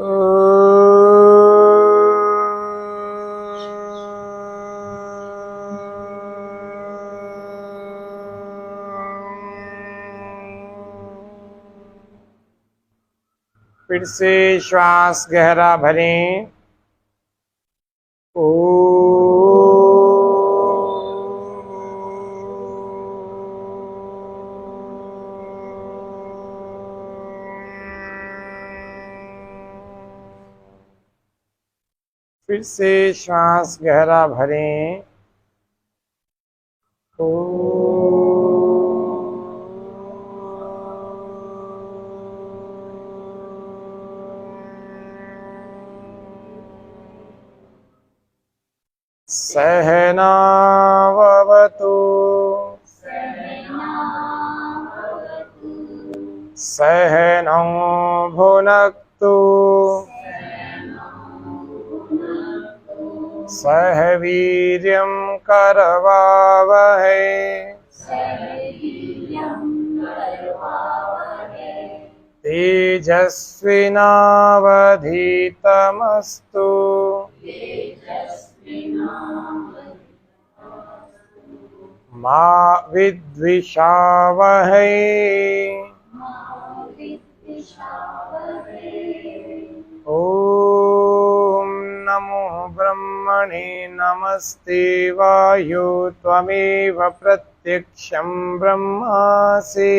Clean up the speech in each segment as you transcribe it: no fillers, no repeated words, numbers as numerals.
फिर से श्वास गहरा भरें। फिर से श्वास गहरा भरें। सहनावतु सहनौ भुनक्तु सह वीर्यं करवावहै तेजस्विनावधीतमस्तु मा विद्विषावहै। ओम नमो ब्रह्मणे नमस्ते वायु त्वमेव प्रत्यक्षं ब्रह्मासि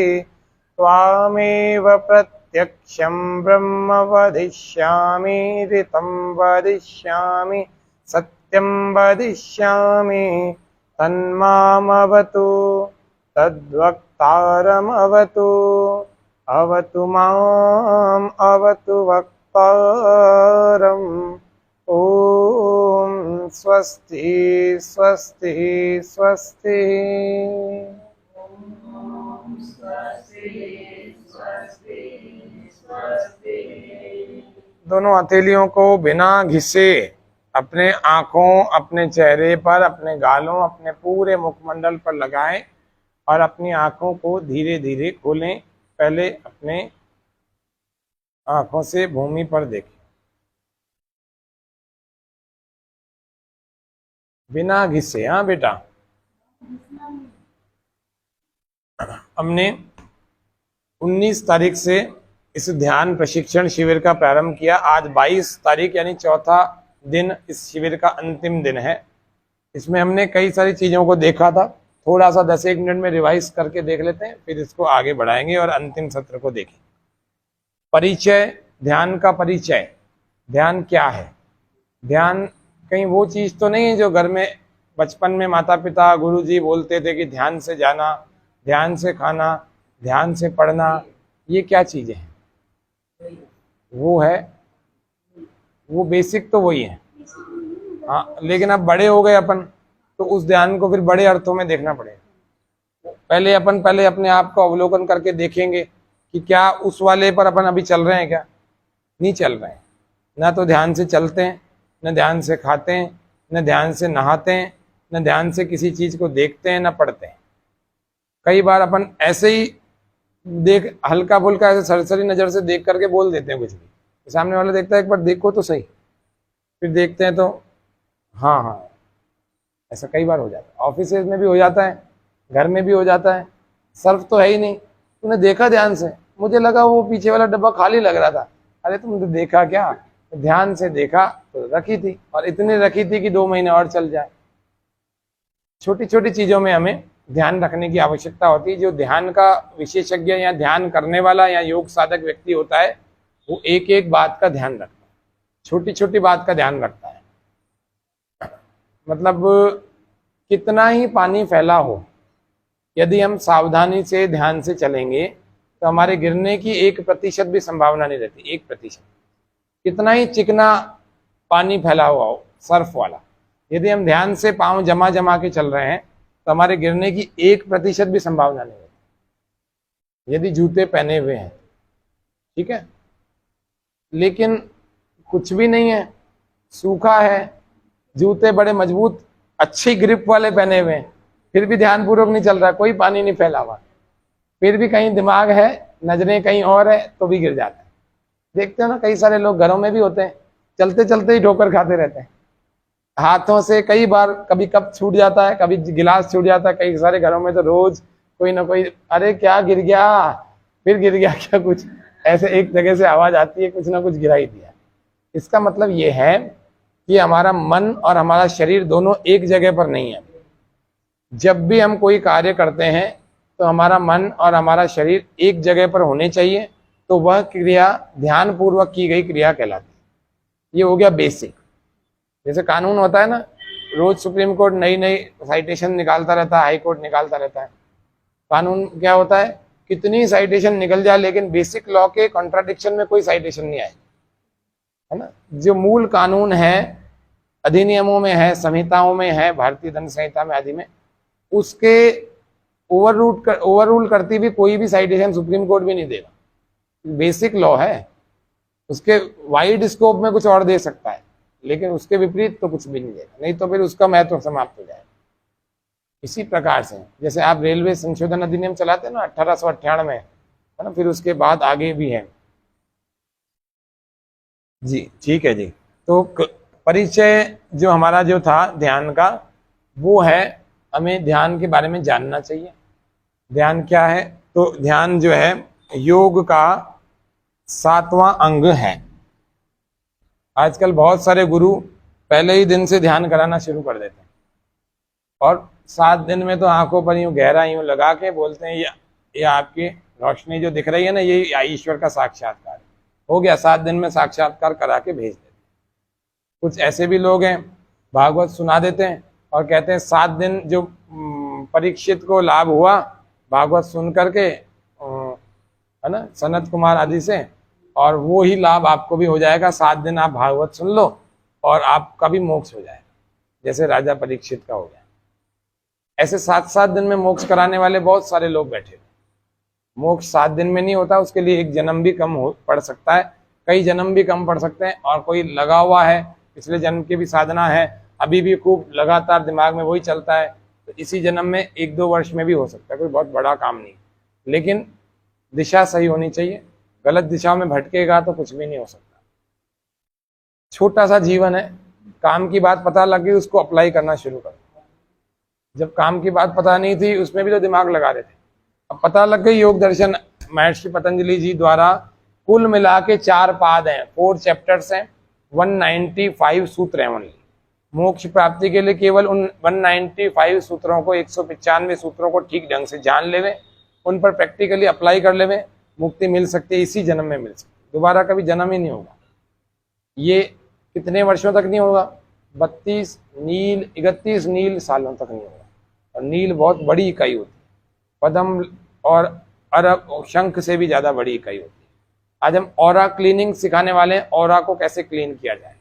त्वामेव प्रत्यक्षं ब्रह्म वदिष्यामि ऋतं वदिष्यामि सत्यं वदिष्यामि तन्मामवतु तद्वक्तारमवतु अवतु माम् अवतु वक्तारम्। ओम स्वस्ति स्वस्ति स्वस्ति। दोनों हथेलियों को बिना घिसे अपने आंखों, अपने चेहरे पर, अपने गालों, अपने पूरे मुखमंडल पर लगाएं और अपनी आंखों को धीरे धीरे खोलें। पहले अपने आंखों से भूमि पर देखें, बिना घिसे। हाँ बेटा, हमने 19 तारीख से इस ध्यान प्रशिक्षण शिविर का प्रारंभ किया। आज 22 तारीख यानी चौथा दिन इस शिविर का अंतिम दिन है। इसमें हमने कई सारी चीजों को देखा था। थोड़ा सा 10-1 मिनट में रिवाइज करके देख लेते हैं, फिर इसको आगे बढ़ाएंगे और अंतिम सत्र को देखें। परिचय, ध्यान का परिचय। ध्यान क्या है? ध्यान कहीं वो चीज तो नहीं है जो घर में बचपन में माता पिता गुरुजी बोलते थे कि ध्यान से जाना, ध्यान से खाना, ध्यान से पढ़ना। ये क्या चीजें हैं? वो है, वो बेसिक तो वही है। हाँ, लेकिन अब बड़े हो गए अपन, तो उस ध्यान को फिर बड़े अर्थों में देखना पड़ेगा। पहले अपने आप को अवलोकन करके देखेंगे कि क्या उस वाले पर अपन अभी चल रहे हैं, क्या नहीं चल रहे हैं। ना तो ध्यान से चलते हैं, न ध्यान से खाते हैं, न ध्यान से नहाते हैं, न ध्यान से किसी चीज को देखते हैं, न पढ़ते हैं। कई बार अपन ऐसे ही देख हल्का फुल्का ऐसे सरसरी नजर से देख करके बोल देते हैं कुछ भी। सामने वाला देखता है एक बार देखो तो सही, फिर देखते हैं तो हाँ हाँ, ऐसा कई बार हो जाता है। ऑफिस में भी हो जाता है, घर में भी हो जाता है। सर्फ तो है ही नहीं, तूने देखा ध्यान से? मुझे लगा वो पीछे वाला डब्बा खाली लग रहा था। अरे तुमने देखा क्या? ध्यान से देखा तो रखी थी, और इतनी रखी थी कि 2 महीने और चल जाए। छोटी छोटी चीजों में हमें ध्यान रखने की आवश्यकता होती है। जो ध्यान का विशेषज्ञ या ध्यान करने वाला या योग साधक व्यक्ति होता है, वो एक एक बात का ध्यान रखता है, छोटी छोटी बात का ध्यान रखता है। मतलब कितना ही पानी फैला हो, यदि हम सावधानी से ध्यान से चलेंगे तो हमारे गिरने की 1% भी संभावना नहीं रहती। 1%। कितना ही चिकना पानी फैला हुआ हो, सर्फ वाला, यदि हम ध्यान से पांव जमा जमा के चल रहे हैं तो हमारे गिरने की 1% भी संभावना नहीं रहती, यदि जूते पहने हुए हैं। ठीक है, लेकिन कुछ भी नहीं है, सूखा है, जूते बड़े मजबूत अच्छी ग्रिप वाले पहने हुए हैं, फिर भी ध्यान पूर्वक नहीं चल रहा, कोई पानी नहीं फैला हुआ, फिर भी कहीं दिमाग है, नजरें कहीं और है, तो भी गिर जाता है। देखते हो ना, कई सारे लोग घरों में भी होते हैं, चलते चलते ही ठोकर खाते रहते हैं हाथों से। कई बार कभी कप छूट जाता है, कभी गिलास छूट जाता है। कई सारे घरों में तो रोज कोई ना कोई, अरे क्या गिर गया, फिर गिर गया क्या, कुछ ऐसे एक जगह से आवाज आती है, कुछ ना कुछ गिरा ही दिया। इसका मतलब ये है कि हमारा मन और हमारा शरीर दोनों एक जगह पर नहीं है। जब भी हम कोई कार्य करते हैं तो हमारा मन और हमारा शरीर एक जगह पर होने चाहिए, तो वह क्रिया ध्यान पूर्वक की गई क्रिया कहलाती है। ये हो गया बेसिक। जैसे कानून होता है ना, रोज सुप्रीम कोर्ट नई नई साइटेशन निकालता रहता है, हाई कोर्ट निकालता रहता है। कानून क्या होता है, कितनी साइटेशन निकल जाए लेकिन बेसिक लॉ के कॉन्ट्राडिक्शन में कोई साइटेशन नहीं आए, है ना। जो मूल कानून है, अधिनियमों में है, संहिताओं में है, भारतीय दंड संहिता में आदि में, उसके ओवररूल करती भी कोई भी साइटेशन सुप्रीम कोर्ट भी नहीं देगा। बेसिक लॉ है, उसके वाइड स्कोप में कुछ और दे सकता है, लेकिन उसके विपरीत तो कुछ भी नहीं देगा, नहीं तो फिर उसका महत्व समाप्त हो जाएगा। इसी प्रकार से जैसे आप रेलवे संशोधन अधिनियम चलाते हैं ना 1898 में, है ना, फिर उसके बाद आगे भी है जी। ठीक है जी। तो परिचय जो हमारा जो था ध्यान का, वो है हमें ध्यान के बारे में जानना चाहिए। ध्यान क्या है, तो ध्यान जो है योग का 7वां अंग है। आजकल बहुत सारे गुरु पहले ही दिन से ध्यान कराना शुरू कर देते हैं, और 7 दिन में तो आंखों पर यूं गहरा यूं लगा के बोलते हैं ये आपकी रोशनी जो दिख रही है ना, ये ईश्वर का साक्षात्कार हो गया। 7 दिन में साक्षात्कार करा के भेज देते। कुछ ऐसे भी लोग हैं, भागवत सुना देते हैं और कहते हैं 7 दिन जो परीक्षित को लाभ हुआ भागवत सुन करके, है ना, सनत कुमार आदि से, और वो ही लाभ आपको भी हो जाएगा। 7 दिन आप भागवत सुन लो और आपका भी मोक्ष हो जाएगा, जैसे राजा परीक्षित का हो गया। ऐसे 7-7 दिन में मोक्ष कराने वाले बहुत सारे लोग बैठे। मोक्ष 7 दिन में नहीं होता, उसके लिए एक जन्म भी कम पड़ सकता है, कई जन्म भी कम पड़ सकते हैं। और कोई लगा हुआ है, पिछले जन्म की भी साधना है, अभी भी खूब लगातार दिमाग में वही चलता है, तो इसी जन्म में 1-2 वर्ष में भी हो सकता है, कोई बहुत बड़ा काम नहीं। लेकिन दिशा सही होनी चाहिए, गलत दिशा में भटकेगा तो कुछ भी नहीं हो सकता। छोटा सा जीवन है, काम की बात पता लग गई, उसको अप्लाई करना शुरू कर। जब काम की बात पता नहीं थी, उसमें भी तो दिमाग लगा रहे थे, अब पता लग गई। योग दर्शन महर्षि पतंजलि जी द्वारा कुल मिला के 4 पाद हैं, 4 चैप्टर्स हैं, 195 सूत्र हैं ओनली। मोक्ष प्राप्ति के लिए केवल उन 195 सूत्रों को, 195 सूत्रों को ठीक ढंग से जान लेवे, उन पर प्रैक्टिकली अप्लाई कर लेवे, मुक्ति मिल सकती है, इसी जन्म में मिल सकती है। दोबारा कभी जन्म ही नहीं होगा। ये कितने वर्षों तक नहीं होगा? 32 नील 31 नील सालों तक नहीं होगा। और नील बहुत बड़ी इकाई होती है, पद्म और अरब और शंख से भी ज्यादा बड़ी इकाई होती है। आज हम ऑरा क्लीनिंग सिखाने वाले हैं, ऑरा को कैसे क्लीन किया जाए।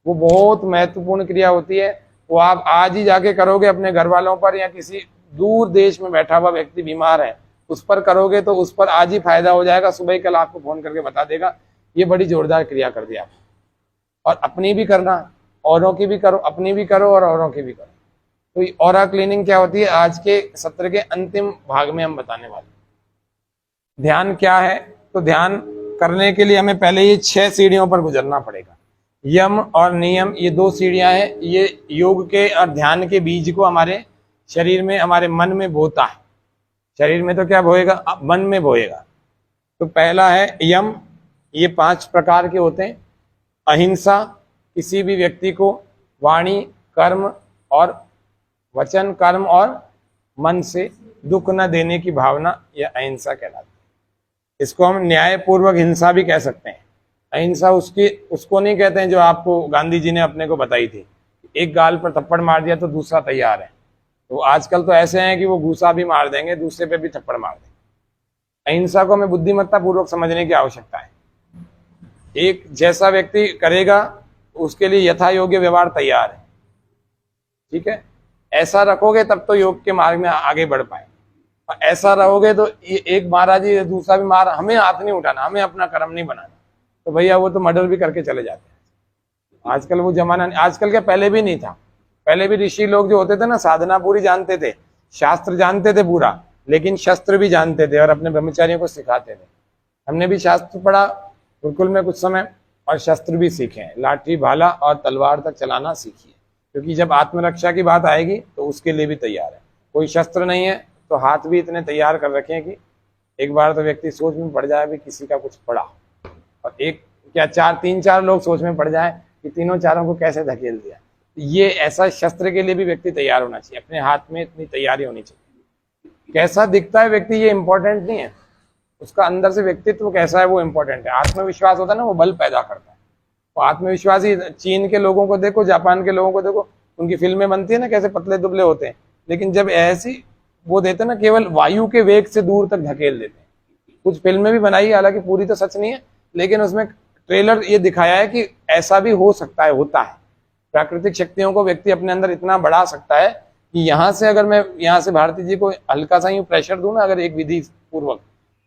वो बहुत महत्वपूर्ण क्रिया होती है, वो आप आज ही जाके करोगे अपने घर वालों पर, या किसी दूर देश में बैठा हुआ व्यक्ति बीमार है उस पर करोगे तो उस पर आज ही फायदा हो जाएगा। सुबह ही कल आपको फोन करके बता देगा। ये बड़ी जोरदार क्रिया कर दी आप। और अपनी भी करना, औरों की भी करो, अपनी भी करो और औरों की भी करो। तो ऑरा क्लीनिंग क्या होती है, आज के सत्र के अंतिम भाग में हम बताने वाले। ध्यान क्या है, तो ध्यान करने के लिए हमें पहले ये 6 सीढ़ियों पर गुजरना पड़ेगा। यम और नियम, ये 2 सीढ़ियां हैं। ये योग के और ध्यान के बीज को हमारे शरीर में, हमारे मन में बोता है। शरीर में तो क्या बोएगा, मन में बोएगा। तो पहला है यम, ये 5 प्रकार के होते हैं। अहिंसा, किसी भी व्यक्ति को वाणी, कर्म और वचन, कर्म और मन से दुख न देने की भावना, यह अहिंसा कहलाती है। इसको हम न्यायपूर्वक हिंसा भी कह सकते हैं। अहिंसा उसको नहीं कहते हैं जो आपको गांधी जी ने अपने को बताई थी, एक गाल पर थप्पड़ मार दिया तो दूसरा तैयार है। तो आजकल तो ऐसे हैं कि वो घूसा भी मार देंगे, दूसरे पे भी थप्पड़ मार देंगे। अहिंसा को हमें बुद्धिमत्ता पूर्वक समझने की आवश्यकता है। एक जैसा व्यक्ति करेगा उसके लिए यथा योग्य व्यवहार तैयार है, ठीक है। ऐसा रखोगे तब तो योग के मार्ग में आगे बढ़ पाए। ऐसा रहोगे तो एक मारा जी दूसरा भी मारा, हमें हाथ नहीं उठाना, हमें अपना कर्म नहीं बनाना, तो भैया वो तो मर्डर भी करके चले जाते हैं। आजकल वो जमाना, आजकल क्या पहले भी नहीं था। पहले भी ऋषि लोग जो होते थे ना, साधना पूरी जानते थे, शास्त्र जानते थे पूरा, लेकिन शस्त्र भी जानते थे और अपने ब्रह्मचारियों को सिखाते थे। हमने भी शास्त्र पढ़ा, गुरुकुल में कुछ समय और शस्त्र भी सीखे, लाठी भाला और तलवार तक चलाना सीखिए, क्योंकि जब आत्मरक्षा की बात आएगी तो उसके लिए भी तैयार है। कोई शस्त्र नहीं है तो हाथ भी इतने तैयार कर रखे हैं कि एक बार तो व्यक्ति सोच में पड़ जाए भी किसी का कुछ पड़ा, और एक क्या तीन चार लोग सोच में पड़ जाए कि तीनों चारों को कैसे धकेल दिया। ये ऐसा शस्त्र के लिए भी व्यक्ति तैयार होना चाहिए, अपने हाथ में इतनी तैयारी होनी चाहिए। कैसा दिखता है व्यक्ति ये इंपॉर्टेंट नहीं है, उसका अंदर से व्यक्तित्व कैसा है वो इंपॉर्टेंट है। आत्मविश्वास होता है ना, वो बल पैदा करता है। वो आत्मविश्वास ही, चीन के लोगों को देखो, जापान के लोगों को देखो, उनकी फिल्में बनती है ना, कैसे पतले दुबले होते हैं, लेकिन जब ऐसी वो देते हैं ना, केवल वायु के वेग से दूर तक धकेल देते हैं। कुछ फिल्में भी बनाई, हालांकि पूरी तो सच नहीं है, लेकिन उसमें ट्रेलर ये दिखाया है कि ऐसा भी हो सकता है, होता है। प्राकृतिक शक्तियों को व्यक्ति अपने अंदर इतना बढ़ा सकता है कि यहाँ से अगर मैं यहाँ से भारती जी को हल्का सा यूं प्रेशर दूं ना, अगर एक विधि पूर्वक,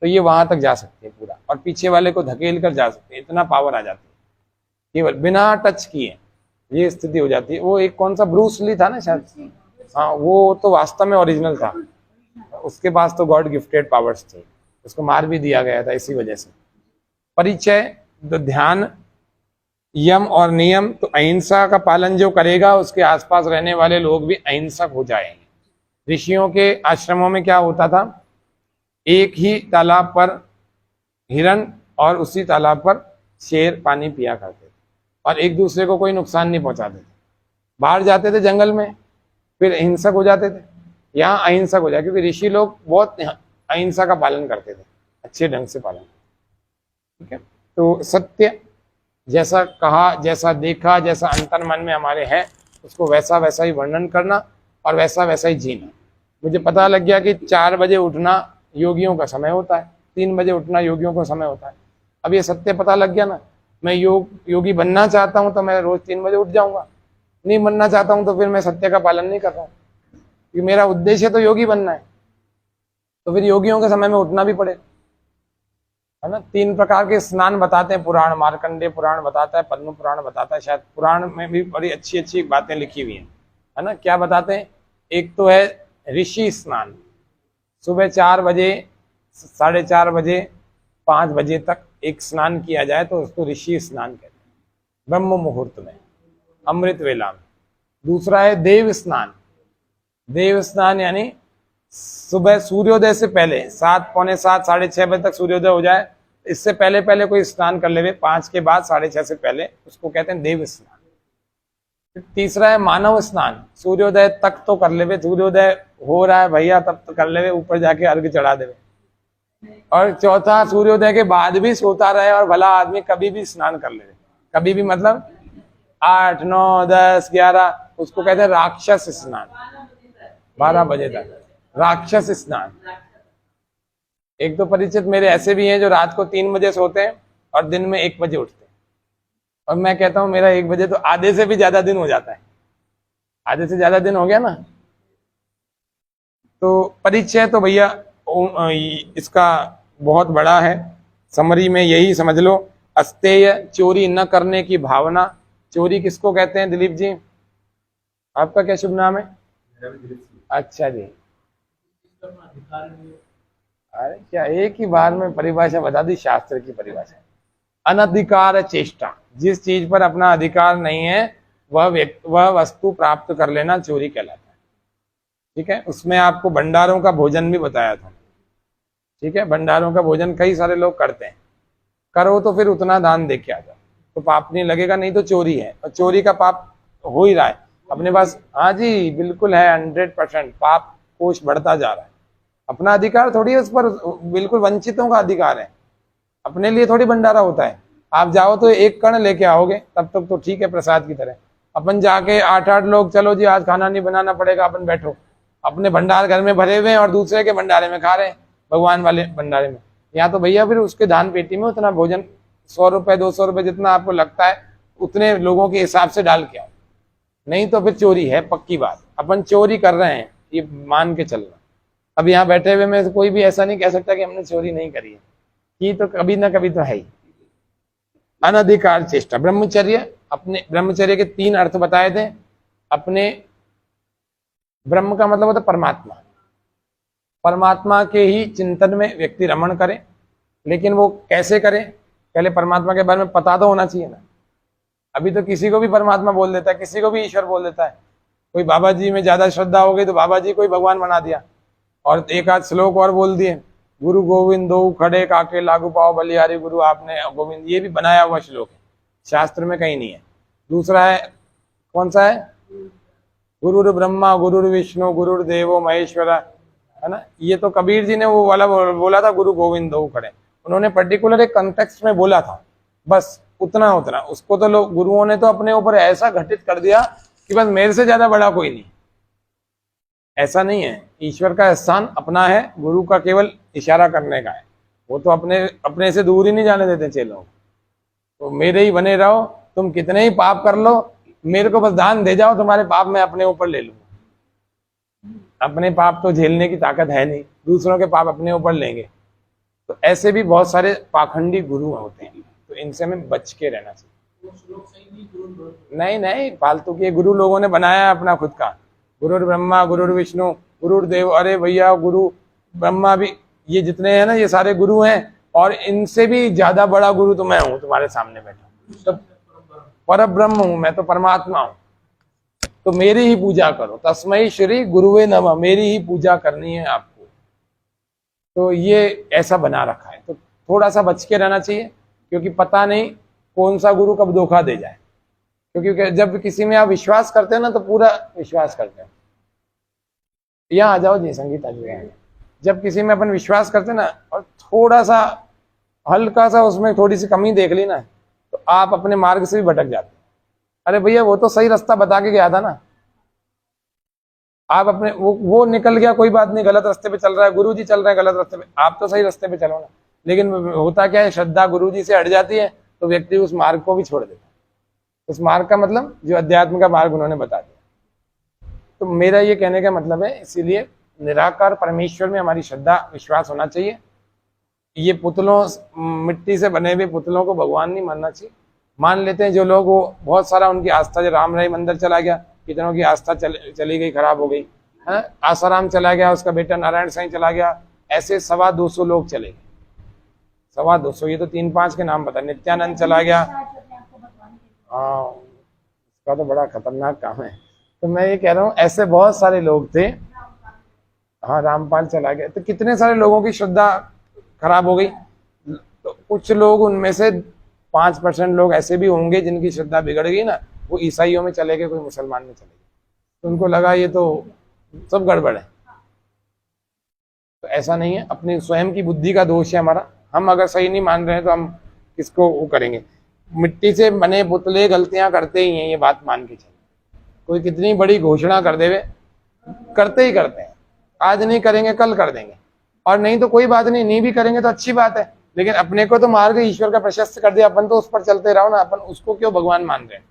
तो ये वहां तक जा सकती है पूरा, और पीछे वाले को धकेल कर जा सकते हैं। इतना पावर आ जाती है केवल बिना टच किए, ये स्थिति हो जाती है। वो एक कौन सा ब्रूस ली था ना शायद, हाँ, वो तो वास्तव में ओरिजिनल था, उसके पास तो गॉड गिफ्टेड पावर्स थे, उसको मार भी दिया गया था इसी वजह से। परिचय, तो ध्यान, यम और नियम, तो अहिंसा का पालन जो करेगा उसके आसपास रहने वाले लोग भी अहिंसक हो जाएंगे। ऋषियों के आश्रमों में क्या होता था, एक ही तालाब पर हिरण और उसी तालाब पर शेर पानी पिया करते थे, और एक दूसरे को कोई नुकसान नहीं पहुंचाते थे। बाहर जाते थे जंगल में, फिर अहिंसक हो जाते थे। यहाँ अहिंसक हो जाए, क्योंकि ऋषि लोग बहुत अहिंसा का पालन करते थे, अच्छे ढंग से पालन। ठीक है, तो सत्य, जैसा कहा, जैसा देखा, जैसा अंतर मन में हमारे है, उसको वैसा वैसा ही वर्णन करना और वैसा वैसा ही जीना। मुझे पता लग गया कि 4 बजे उठना योगियों का समय होता है, 3 बजे उठना योगियों का समय होता है। अब ये सत्य पता लग गया ना, मैं योगी बनना चाहता हूं तो मैं रोज 3 बजे उठ जाऊंगा, नहीं बनना चाहता हूं तो फिर मैं सत्य का पालन नहीं कर रहा हूं, क्योंकि मेरा उद्देश्य तो योगी बनना है। तो फिर योगियों के समय में उठना भी पड़ेगा, है ना। 3 प्रकार के स्नान बताते हैं पुराण, मार्कंडेय पुराण बताता है, पद्म पुराण बताता है, शायद पुराण में भी बड़ी अच्छी अच्छी बातें लिखी हुई हैं, है ना। क्या बताते हैं, एक तो है ऋषि स्नान, सुबह 4 बजे, 4:30 बजे, 5 बजे तक एक स्नान किया जाए तो उसको ऋषि स्नान कहते हैं, ब्रह्म मुहूर्त में, अमृत वेला में। दूसरा है देव स्नान। देव स्नान यानी सुबह सूर्योदय से पहले, 7, पौने 7, 6:30 बजे तक सूर्योदय हो जाए, इससे पहले पहले कोई स्नान कर ले, 5 के बाद 6:30 से पहले, उसको कहते हैं देव स्नान। फिर तीसरा है मानव स्नान, सूर्योदय तक तो कर ले, सूर्योदय हो रहा है भैया तब तो कर ले, ऊपर जाके अर्घ चढ़ा दे। और चौथा, सूर्योदय के बाद भी सोता रहे और भला आदमी कभी भी स्नान कर ले, कभी भी मतलब 8, 9, 10, 11, उसको कहते हैं राक्षस स्नान, 12 बजे तक राक्षस स्नान। एक तो परिचित मेरे ऐसे भी हैं जो रात को 3 बजे सोते हैं और दिन में 1 बजे उठते हैं, और मैं कहता हूं मेरा 1 बजे तो आधे से भी ज्यादा दिन हो जाता है, आधे से ज्यादा दिन हो गया ना। तो परिचय तो भैया इसका बहुत बड़ा है, समरी में यही समझ लो। अस्तेय, चोरी न करने की भावना। चोरी किसको कहते हैं दिलीप जी, आपका क्या शुभ नाम है? अच्छा जी, अरे क्या एक ही बार में परिभाषा बता दी, शास्त्र की परिभाषा। अनधिकार चेष्टा, जिस चीज पर अपना अधिकार नहीं है वह वस्तु प्राप्त कर लेना चोरी कहलाता है। ठीक है, उसमें आपको भंडारों का भोजन भी बताया था। ठीक है, भंडारों का भोजन कई सारे लोग करते हैं, करो तो फिर उतना दान दे के आ जाओ तो पाप नहीं लगेगा, नहीं तो चोरी है, और चोरी का पाप हो ही रहा है अपने पास। हाँ जी बिल्कुल है, 100% पाप कोष बढ़ता जा रहा है। अपना अधिकार थोड़ी है उस पर, बिल्कुल वंचितों का अधिकार है, अपने लिए थोड़ी भंडारा होता है। आप जाओ तो 1 कण लेके आओगे तब तक तो ठीक है, प्रसाद की तरह। अपन जाके 8-8 लोग, चलो जी आज खाना नहीं बनाना पड़ेगा, अपन बैठो, अपने भंडार घर में भरे हुए हैं और दूसरे के भंडारे में खा रहे हैं, भगवान वाले भंडारे में। यहाँ तो भैया फिर उसके दान पेटी में उतना भोजन 100 रुपए 200 रुपए जितना आपको लगता है उतने लोगों के हिसाब से डाल के आओ, नहीं तो फिर चोरी है, पक्की बात। अपन चोरी कर रहे हैं ये मान के चलना। अब यहाँ बैठे हुए में कोई भी ऐसा नहीं कह सकता कि हमने चोरी नहीं करी है, की तो कभी ना कभी तो है ही। अनधिकार चेष्टा, ब्रह्मचर्य, अपने ब्रह्मचर्य के 3 अर्थ बताए थे। अपने ब्रह्म का मतलब होता है परमात्मा, परमात्मा के ही चिंतन में व्यक्ति रमण करे, लेकिन वो कैसे करे, पहले परमात्मा के बारे में पता तो होना चाहिए ना। अभी तो किसी को भी परमात्मा बोल देता है, किसी को भी ईश्वर बोल देता है। कोई बाबा जी में ज्यादा श्रद्धा हो गई तो बाबा जी को ही भगवान बना दिया, और एक आध श्लोक और बोल दिए, गुरु गोविंद दो खड़े काके लागू पाओ बलिहारी गुरु आपने गोविंद, ये भी बनाया हुआ श्लोक है, शास्त्र में कहीं नहीं है। दूसरा है, कौन सा है, गुरुर ब्रह्मा गुरुर विष्णु गुरुर देवो महेश्वरा, है ना। ये तो कबीर जी ने वो वाला बोला था, गुरु गोविंद दो खड़े, उन्होंने पर्टिकुलर एक कंटेक्स्ट में बोला था, बस उतना उतना। उसको तो लोग गुरुओं ने तो अपने ऊपर ऐसा घटित कर दिया कि बस मेरे से ज्यादा बड़ा कोई नहीं। ऐसा नहीं है, ईश्वर का एहसान अपना है, गुरु का केवल इशारा करने का है। वो तो अपने से दूर ही नहीं जाने देते चेलों, तो मेरे ही बने रहो, तुम कितने ही पाप कर लो, मेरे को बस दान दे जाओ, तुम्हारे पाप मैं अपने ऊपर ले लूंगा। अपने पाप तो झेलने की ताकत है नहीं, दूसरों के पाप अपने ऊपर लेंगे। तो ऐसे भी बहुत सारे पाखंडी गुरु होते हैं, तो इनसे हमें बच के रहना चाहिए। नहीं नहीं, फालतू के गुरु लोगों ने बनाया है अपना खुद का, गुरुर ब्रह्मा गुरुर विष्णु गुरुर देव। अरे भैया, गुरु ब्रह्मा भी, ये जितने हैं ना, ये सारे गुरु हैं, और इनसे भी ज्यादा बड़ा गुरु तो मैं हूं, तुम्हारे सामने बैठा, तो पर ब्रह्म हूं मैं, तो परमात्मा हूं। तो मेरी ही पूजा करो, तस्मै श्री गुरुवे नमः, मेरी ही पूजा करनी है आपको। तो ये ऐसा बना रखा है, तो थोड़ा सा बच के रहना चाहिए, क्योंकि पता नहीं कौन सा गुरु कब धोखा दे जाए। क्योंकि जब किसी में आप विश्वास करते हैं ना, तो पूरा विश्वास करते हैं। यहाँ आ जाओ जी, संगीता जी। जब किसी में अपन विश्वास करते हैं ना, और थोड़ा सा हल्का सा उसमें थोड़ी सी कमी देख ली ना, तो आप अपने मार्ग से भी भटक जाते हैं। अरे भैया, वो तो सही रास्ता बता के गया था ना, आप अपने वो निकल गया, कोई बात नहीं, गलत रास्ते पे चल रहा है, गुरु जी चल रहे हैं गलत रास्ते पे, आप तो सही रास्ते पे चलो ना। लेकिन होता क्या है, श्रद्धा गुरु जी से हट जाती है, तो व्यक्ति उस मार्ग को भी छोड़ देता है। उस मार्ग का मतलब जो अध्यात्म का मार्ग उन्होंने बता दिया। तो मेरा ये कहने का मतलब है, इसीलिए निराकार परमेश्वर में हमारी श्रद्धा विश्वास होना चाहिए। ये पुतलों, मिट्टी से बने हुए पुतलों को भगवान नहीं मानना चाहिए। मान लेते हैं जो लोग, वो बहुत सारा उनकी आस्था, जो राम राय मंदिर चला गया, कितनों की आस्था चली गई, खराब हो गई है। आसाराम चला गया, उसका बेटा नारायण साईं चला गया, ऐसे 225 लोग चले गए, 225। ये तो 3-5 के नाम बता। नित्यानंद चला गया, हाँ, उसका तो बड़ा खतरनाक काम है। तो मैं ये कह रहा हूँ, ऐसे बहुत सारे लोग थे। हाँ, रामपाल चला गया, तो कितने सारे लोगों की श्रद्धा खराब हो गई। तो कुछ लोग, उनमें से 5% लोग ऐसे भी होंगे जिनकी श्रद्धा बिगड़ गई ना, वो ईसाइयों में चले गए, कोई मुसलमान में चले गए, तो उनको लगा ये तो सब गड़बड़ है। तो ऐसा नहीं है, अपनी स्वयं की बुद्धि का दोष है हमारा। हम अगर सही नहीं मान रहे हैं तो हम किसको वो करेंगे। मिट्टी से बने पुतले गलतियां करते ही हैं, ये बात मान के चलिए। कोई कितनी बड़ी घोषणा कर देवे, करते ही करते हैं। आज नहीं करेंगे, कल कर देंगे, और नहीं तो कोई बात नहीं भी करेंगे तो अच्छी बात है। लेकिन अपने को तो मार्ग ईश्वर का प्रशस्त कर दिया, अपन तो उस पर चलते रहो ना, अपन उसको क्यों भगवान मान रहे हैं।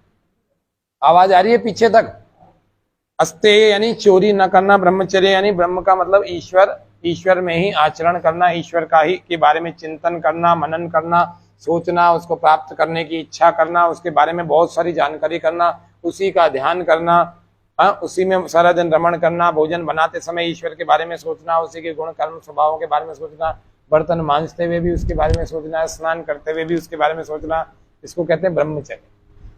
आवाज आ रही है पीछे तक। अस्ते यानी चोरी न करना, ब्रह्मचर्य यानी ब्रह्म का मतलब ईश्वर में ही आचरण करना, ईश्वर का ही के बारे में चिंतन करना, मनन करना, सोचना, उसको प्राप्त करने की इच्छा करना, उसके बारे में बहुत सारी जानकारी करना, उसी का ध्यान करना, उसी में सारा दिन रमण करना, भोजन बनाते समय ईश्वर के बारे में सोचना, उसी के गुण कर्म स्वभावों के बारे में सोचना, बर्तन मांजते हुए भी उसके बारे में सोचना, स्नान करते हुए भी उसके बारे में सोचना, इसको कहते हैं ब्रह्मचर्य।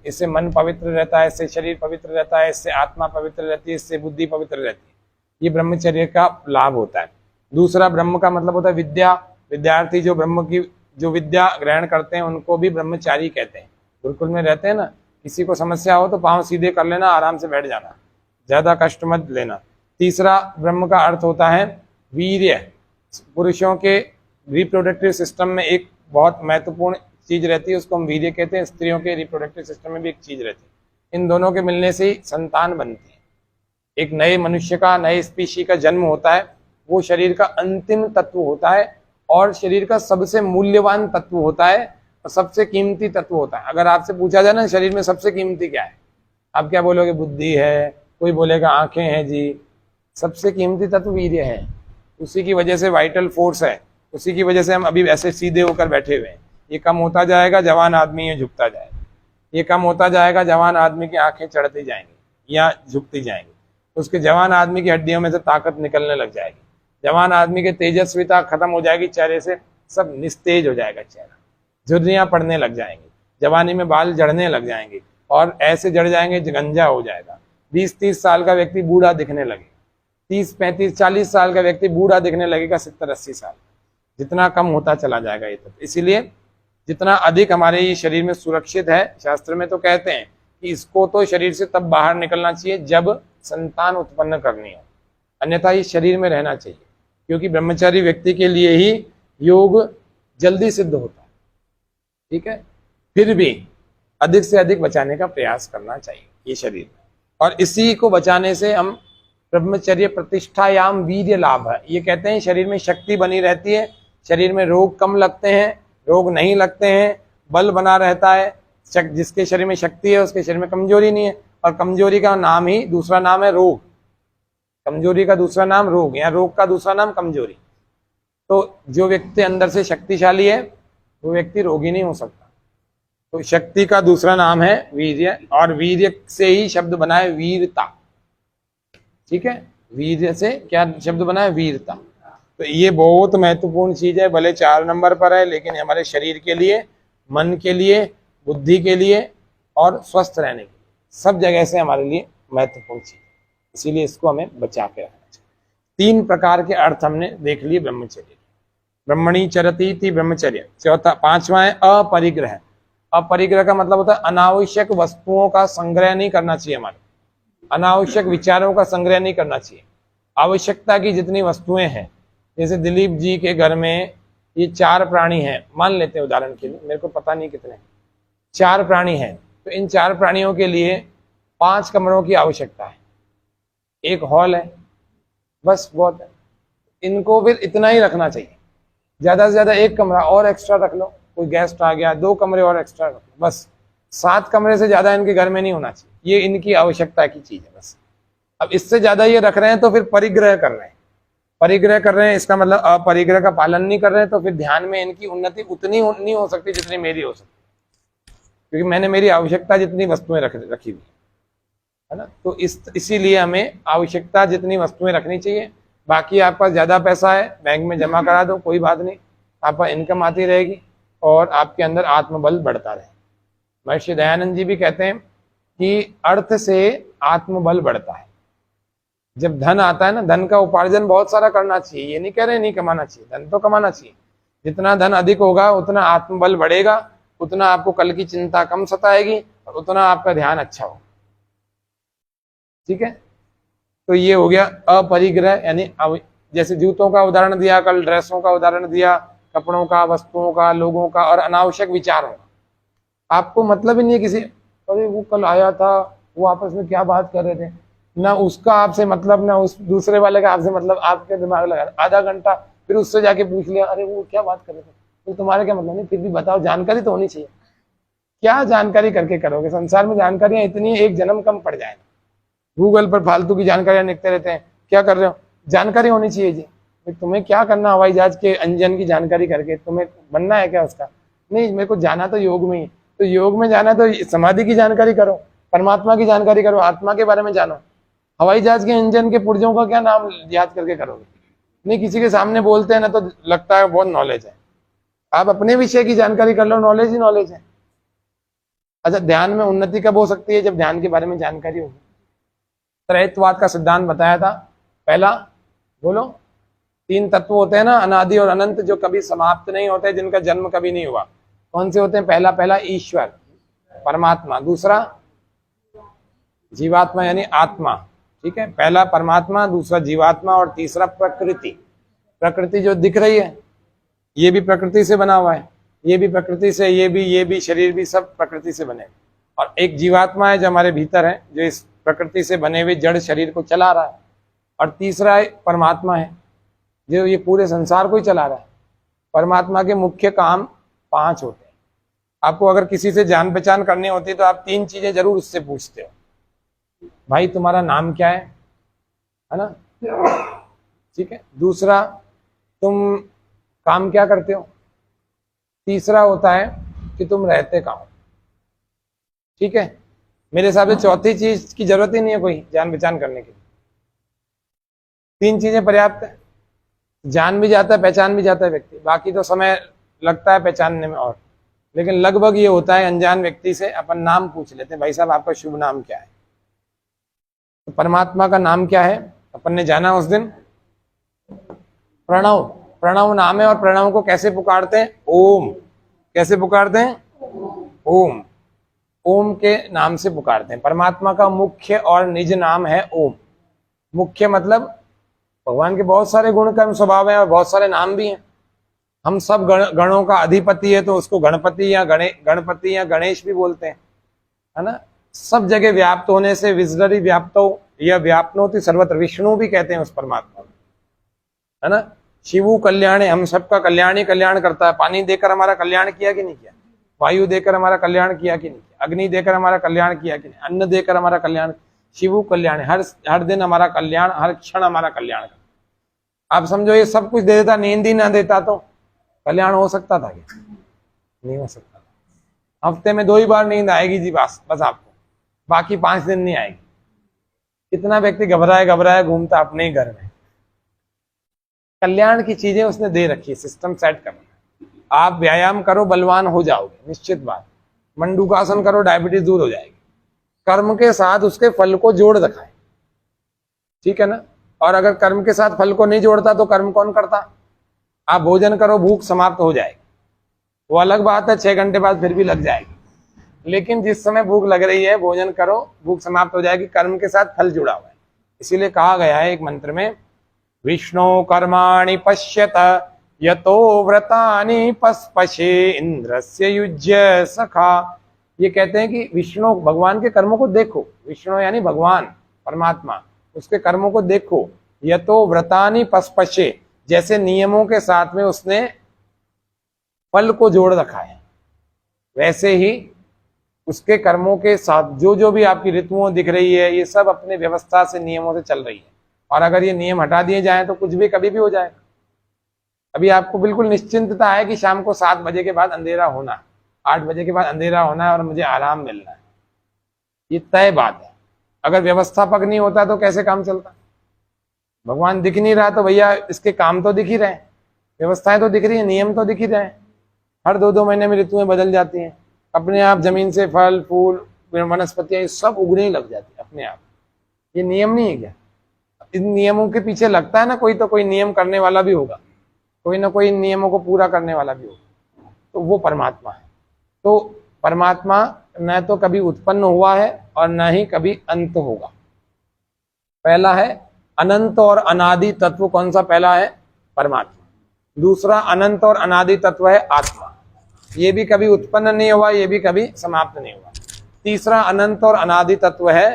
इससे मन पवित्र रहता है, इससे शरीर पवित्र रहता है, इससे आत्मा पवित्र रहती है, इससे बुद्धि पवित्र रहती है। ये ब्रह्मचर्य का लाभ होता है। दूसरा, ब्रह्म का मतलब होता है विद्या। विद्यार्थी जो ब्रह्म की जो विद्या ग्रहण करते हैं उनको भी ब्रह्मचारी कहते हैं। गुरुकुल में रहते हैं ना, किसी को समस्या हो तो पांव सीधे कर लेना, आराम से बैठ जाना, ज्यादा कष्ट मत लेना। तीसरा, ब्रह्म का अर्थ होता है वीर्य। पुरुषों के रिप्रोडक्टिव सिस्टम में एक बहुत महत्वपूर्ण चीज रहती है, उसको हम वीर्य कहते हैं। स्त्रियों के रिप्रोडक्टिव सिस्टम में भी एक चीज रहती है। इन दोनों के मिलने से ही संतान बनती है। एक नए मनुष्य का, नए स्पीशी का जन्म होता है। वो शरीर का अंतिम तत्व होता है और शरीर का सबसे मूल्यवान तत्व होता है और सबसे कीमती तत्व होता है। अगर आपसे पूछा जाए ना शरीर में सबसे कीमती क्या है, आप क्या बोलोगे? बुद्धि है, कोई बोलेगा आंखें हैं जी। सबसे कीमती तत्व वीर्य है। उसी की वजह से वाइटल फोर्स है, उसी की वजह से हम अभी ऐसे सीधे होकर बैठे हुए हैं। ये कम होता जाएगा, जवान आदमी ये झुकता जाएगा। ये कम होता जाएगा, जवान आदमी की आंखें चढ़ती जाएंगी या झुकती जाएंगी। उसके जवान आदमी की हड्डियों में से ताकत निकलने लग जाएगी। जवान आदमी की तेजस्विता खत्म हो जाएगी चेहरे से, सब निस्तेज हो जाएगा चेहरा, झुर्रियां पड़ने लग जाएंगी, जवानी में बाल जड़ने लग जाएंगे और ऐसे जड़ जाएंगे गंजा हो जाएगा। 20-30 साल का व्यक्ति बूढ़ा दिखने लगेगा, 30-35-40 साल का व्यक्ति बूढ़ा दिखने लगेगा, 70-80 साल, जितना कम होता चला जाएगा ये तत्व। इसीलिए जितना अधिक हमारे ये शरीर में सुरक्षित है, शास्त्र में तो कहते हैं कि इसको तो शरीर से तब बाहर निकलना चाहिए जब संतान उत्पन्न करनी हो, अन्यथा ये शरीर में रहना चाहिए, क्योंकि ब्रह्मचारी व्यक्ति के लिए ही योग जल्दी सिद्ध होता है। ठीक है, फिर भी अधिक से अधिक बचाने का प्रयास करना चाहिए ये शरीर में, और इसी को बचाने से हम ब्रह्मचर्य प्रतिष्ठायाम वीर्य लाभ है, ये कहते हैं शरीर में शक्ति बनी रहती है, शरीर में रोग कम लगते हैं, रोग नहीं लगते हैं, बल बना रहता है। जिसके शरीर में शक्ति है उसके शरीर में कमजोरी नहीं है, और कमजोरी का नाम ही दूसरा नाम है रोग। कमजोरी का दूसरा नाम रोग, या रोग का दूसरा नाम कमजोरी। तो जो व्यक्ति अंदर से शक्तिशाली है वो व्यक्ति रोगी नहीं हो सकता। तो शक्ति का दूसरा नाम है वीर्य, और वीर्य से ही शब्द बना है वीरता। ठीक है, वीर्य से क्या शब्द बना है? वीरता। तो ये बहुत महत्वपूर्ण चीज है, भले 4 नंबर पर है, लेकिन हमारे शरीर के लिए, मन के लिए, बुद्धि के लिए और स्वस्थ रहने के लिए सब जगह से हमारे लिए महत्वपूर्ण चीज, इसीलिए इसको हमें बचा के रखना चाहिए। 3 प्रकार के अर्थ हमने देख लिए ब्रह्मचर्य। ब्रह्मणी चरती थी ब्रह्मचर्य। चौथा 5वां है अपरिग्रह। अपरिग्रह का मतलब होता है अनावश्यक वस्तुओं का संग्रह नहीं करना चाहिए, हमारे अनावश्यक विचारों का संग्रह नहीं करना चाहिए। आवश्यकता की जितनी वस्तुएं हैं, जैसे दिलीप जी के घर में ये 4 प्राणी हैं, मान लेते हैं उदाहरण के लिए, मेरे को पता नहीं कितने, 4 प्राणी हैं, तो इन 4 प्राणियों के लिए 5 कमरों की आवश्यकता है, एक हॉल है, बस बहुत है। इनको फिर इतना ही रखना चाहिए, ज्यादा से ज्यादा 1 कमरा और एक्स्ट्रा रख लो, कोई गेस्ट आ गया 2 कमरे और एक्स्ट्रा रख लो, बस 7 कमरे से ज्यादा इनके घर में नहीं होना चाहिए, ये इनकी आवश्यकता की चीज है बस। अब इससे ज्यादा ये रख रहे हैं तो फिर परिग्रह कर रहे हैं, परिग्रह कर रहे हैं, इसका मतलब अपरिग्रह का पालन नहीं कर रहे हैं, तो फिर ध्यान में इनकी उन्नति उतनी नहीं हो सकती जितनी मेरी हो सकती, क्योंकि मैंने मेरी आवश्यकता जितनी वस्तुएं रखी हुई है ना। तो इसीलिए हमें आवश्यकता जितनी वस्तुएं रखनी चाहिए। बाकी आपके पास ज्यादा पैसा है, बैंक में जमा करा दो, कोई बात नहीं, आपका इनकम आती रहेगी और आपके अंदर आत्मबल बढ़ता रहे। महर्षि दयानंद जी भी कहते हैं कि अर्थ से आत्मबल बढ़ता है। जब धन आता है ना, धन का उपार्जन बहुत सारा करना चाहिए, ये नहीं कह रहे नहीं कमाना चाहिए, धन तो कमाना चाहिए। जितना धन अधिक होगा उतना आत्मबल बढ़ेगा, उतना आपको कल की चिंता कम सताएगी और उतना आपका ध्यान अच्छा होगा। ठीक है, तो ये हो गया अपरिग्रह, यानी जैसे जूतों का उदाहरण दिया, कल ड्रेसों का उदाहरण दिया, कपड़ों का, वस्तुओं का, लोगों का, और अनावश्यक विचारों का। आपको मतलब ही नहीं है किसी, अरे वो कल आया था, वो आपस में क्या बात कर रहे थे, ना उसका आपसे मतलब, ना उस दूसरे वाले का आपसे मतलब, आपके दिमाग लगा आधा घंटा, फिर उससे जाके पूछ लिया, अरे वो क्या बात कर रहे थे, तो तुम्हारे क्या मतलब नहीं, फिर भी बताओ, जानकारी तो होनी चाहिए। क्या जानकारी करके करोगे? संसार में जानकारियां इतनी, एक जन्म कम पड़ जाएगा। गूगल पर फालतू की जानकारियां लिखते रहते हैं, क्या कर रहे हो? जानकारी होनी चाहिए जी। तुम्हें क्या करना हवाई जहाज के इंजन की जानकारी करके, तुम्हें बनना है क्या उसका? नहीं, मेरे को जाना तो योग में ही, तो योग में जाना तो समाधि की जानकारी करो, परमात्मा की जानकारी करो, आत्मा के बारे में जानो। हवाई जहाज के इंजन के पुर्जों का क्या नाम याद करके करोगे? नहीं, किसी के सामने बोलते हैं ना तो लगता है बहुत नॉलेज है। आप अपने विषय की जानकारी कर लो, नॉलेज ही नॉलेज है। अच्छा, ध्यान में उन्नति कब हो सकती है? जब ध्यान के बारे में जानकारी होगी। त्रैतवाद का सिद्धांत बताया था। पहला बोलो, 3 तत्व होते हैं ना, अनादि और अनंत, जो कभी समाप्त नहीं होते, जिनका जन्म कभी नहीं हुआ। कौन से होते हैं? पहला ईश्वर, परमात्मा। दूसरा जीवात्मा यानी आत्मा। ठीक है, पहला परमात्मा, दूसरा जीवात्मा, और तीसरा प्रकृति। प्रकृति जो दिख रही है ये भी प्रकृति से बना हुआ है, ये भी प्रकृति से, ये भी शरीर भी सब प्रकृति से बने। और एक जीवात्मा है जो हमारे भीतर है, जो इस प्रकृति से बने हुए जड़ शरीर को चला रहा है। और तीसरा परमात्मा है जो ये पूरे संसार को ही चला रहा है। परमात्मा के मुख्य काम 5 होते हैं। आपको अगर किसी से जान पहचान करनी होती है तो आप 3 चीजें जरूर उससे पूछते हो। भाई तुम्हारा नाम क्या है ना? ठीक है। दूसरा, तुम काम क्या करते हो? तीसरा होता है कि तुम रहते कहाँ हो। ठीक है, मेरे हिसाब से चौथी चीज की जरूरत ही नहीं है कोई जान पहचान करने की। 3 चीजें पर्याप्त है। जान भी जाता है, पहचान भी जाता है व्यक्ति, बाकी तो समय लगता है पहचानने में। और लेकिन लगभग ये होता है अनजान व्यक्ति से अपन नाम पूछ लेते हैं, भाई साहब आपका शुभ नाम क्या है। तो परमात्मा का नाम क्या है अपन ने जाना उस दिन, प्रणव। प्रणव नाम है और प्रणव को कैसे पुकारते हैं, ओम। कैसे पुकारते हैं, ओम। ओम के नाम से पुकारते हैं। परमात्मा का मुख्य और निज नाम है ओम। मुख्य मतलब भगवान के बहुत सारे गुण कर्म स्वभाव हैं और बहुत सारे नाम भी हैं। हम सब गणों का अधिपति है तो उसको गणपति या गणेश भी बोलते हैं, है ना। सब जगह व्याप्त होने से विजडरी व्याप्तो या व्याप्नोति सर्वत्र, विष्णु भी कहते हैं उस परमात्मा को, है ना। शिवु कल्याण, हम सबका कल्याण ही कल्याण करता है। पानी देकर हमारा कल्याण किया कि नहीं किया, वायु देकर हमारा कल्याण किया कि नहीं किया, अग्नि देकर हमारा कल्याण किया कि नहीं, अन्न देकर हमारा कल्याण। शिवु कल्याण, हर दिन हमारा कल्याण, हर क्षण हमारा कल्याण करता। आप समझो ये सब कुछ दे देता, नींद ही ना देता तो कल्याण हो सकता था क्या, नहीं हो सकता था। हफ्ते में 2 ही बार नींद आएगी जी बस आपको, बाकी 5 दिन नहीं आएगी। कितना व्यक्ति घबराए घूमता अपने ही घर में। कल्याण की चीजें उसने दे रखी है, सिस्टम सेट करना। आप व्यायाम करो बलवान हो जाओगे, निश्चित बात। मंडूकासन करो डायबिटीज दूर हो जाएगी। कर्म के साथ उसके फल को जोड़ रखा है, ठीक है ना। और अगर कर्म के साथ फल को नहीं जोड़ता तो कर्म कौन करता। आप भोजन करो, भूख समाप्त हो जाएगी, वो अलग बात है, 6 घंटे बाद फिर भी लग जाएगी। लेकिन जिस समय भूख लग रही है भोजन करो, भूख समाप्त हो जाएगी। कर्म के साथ फल जुड़ा हुआ है। इसीलिए कहा गया है एक मंत्र में, विष्णु कर्माणि पश्यत यतो व्रतानि पस्पशे इंद्रस्य युज्य सखा। ये कहते हैं कि विष्णु भगवान के कर्मों को देखो, विष्णु यानी भगवान परमात्मा, उसके कर्मों को देखो। यतो व्रतानि पस्पशे, जैसे नियमों के साथ में उसने फल को जोड़ रखा है, वैसे ही उसके कर्मों के साथ जो भी आपकी ऋतुओं दिख रही है, ये सब अपने व्यवस्था से नियमों से चल रही है। और अगर ये नियम हटा दिए जाएं तो कुछ भी कभी भी हो जाएगा। अभी आपको बिल्कुल निश्चिंतता है कि शाम को 7 बजे के बाद अंधेरा होना, 8 बजे के बाद अंधेरा होना है और मुझे आराम मिलना है, ये तय बात है। अगर व्यवस्थापक नहीं होता तो कैसे काम चलता। भगवान दिख नहीं रहा तो भैया इसके काम तो दिख ही रहे, व्यवस्थाएं तो दिख रही है, नियम तो दिख ही रहे। हर 2-2 महीने में ऋतुएं बदल जाती हैं, अपने आप जमीन से फल फूल वनस्पतियां सब उगने ही लग जाती है अपने आप। ये नियम नहीं है क्या। इन नियमों के पीछे लगता है ना कोई तो कोई नियम करने वाला भी होगा, कोई ना कोई नियमों को पूरा करने वाला भी होगा, तो वो परमात्मा है। तो परमात्मा न तो कभी उत्पन्न हुआ है और न ही कभी अंत होगा। पहला है अनंत और अनादि तत्व। कौन सा पहला है, परमात्मा। दूसरा अनंत और अनादि तत्व है आत्मा, ये भी कभी उत्पन्न नहीं हुआ, ये भी कभी समाप्त नहीं हुआ। तीसरा अनंत और अनादि तत्व है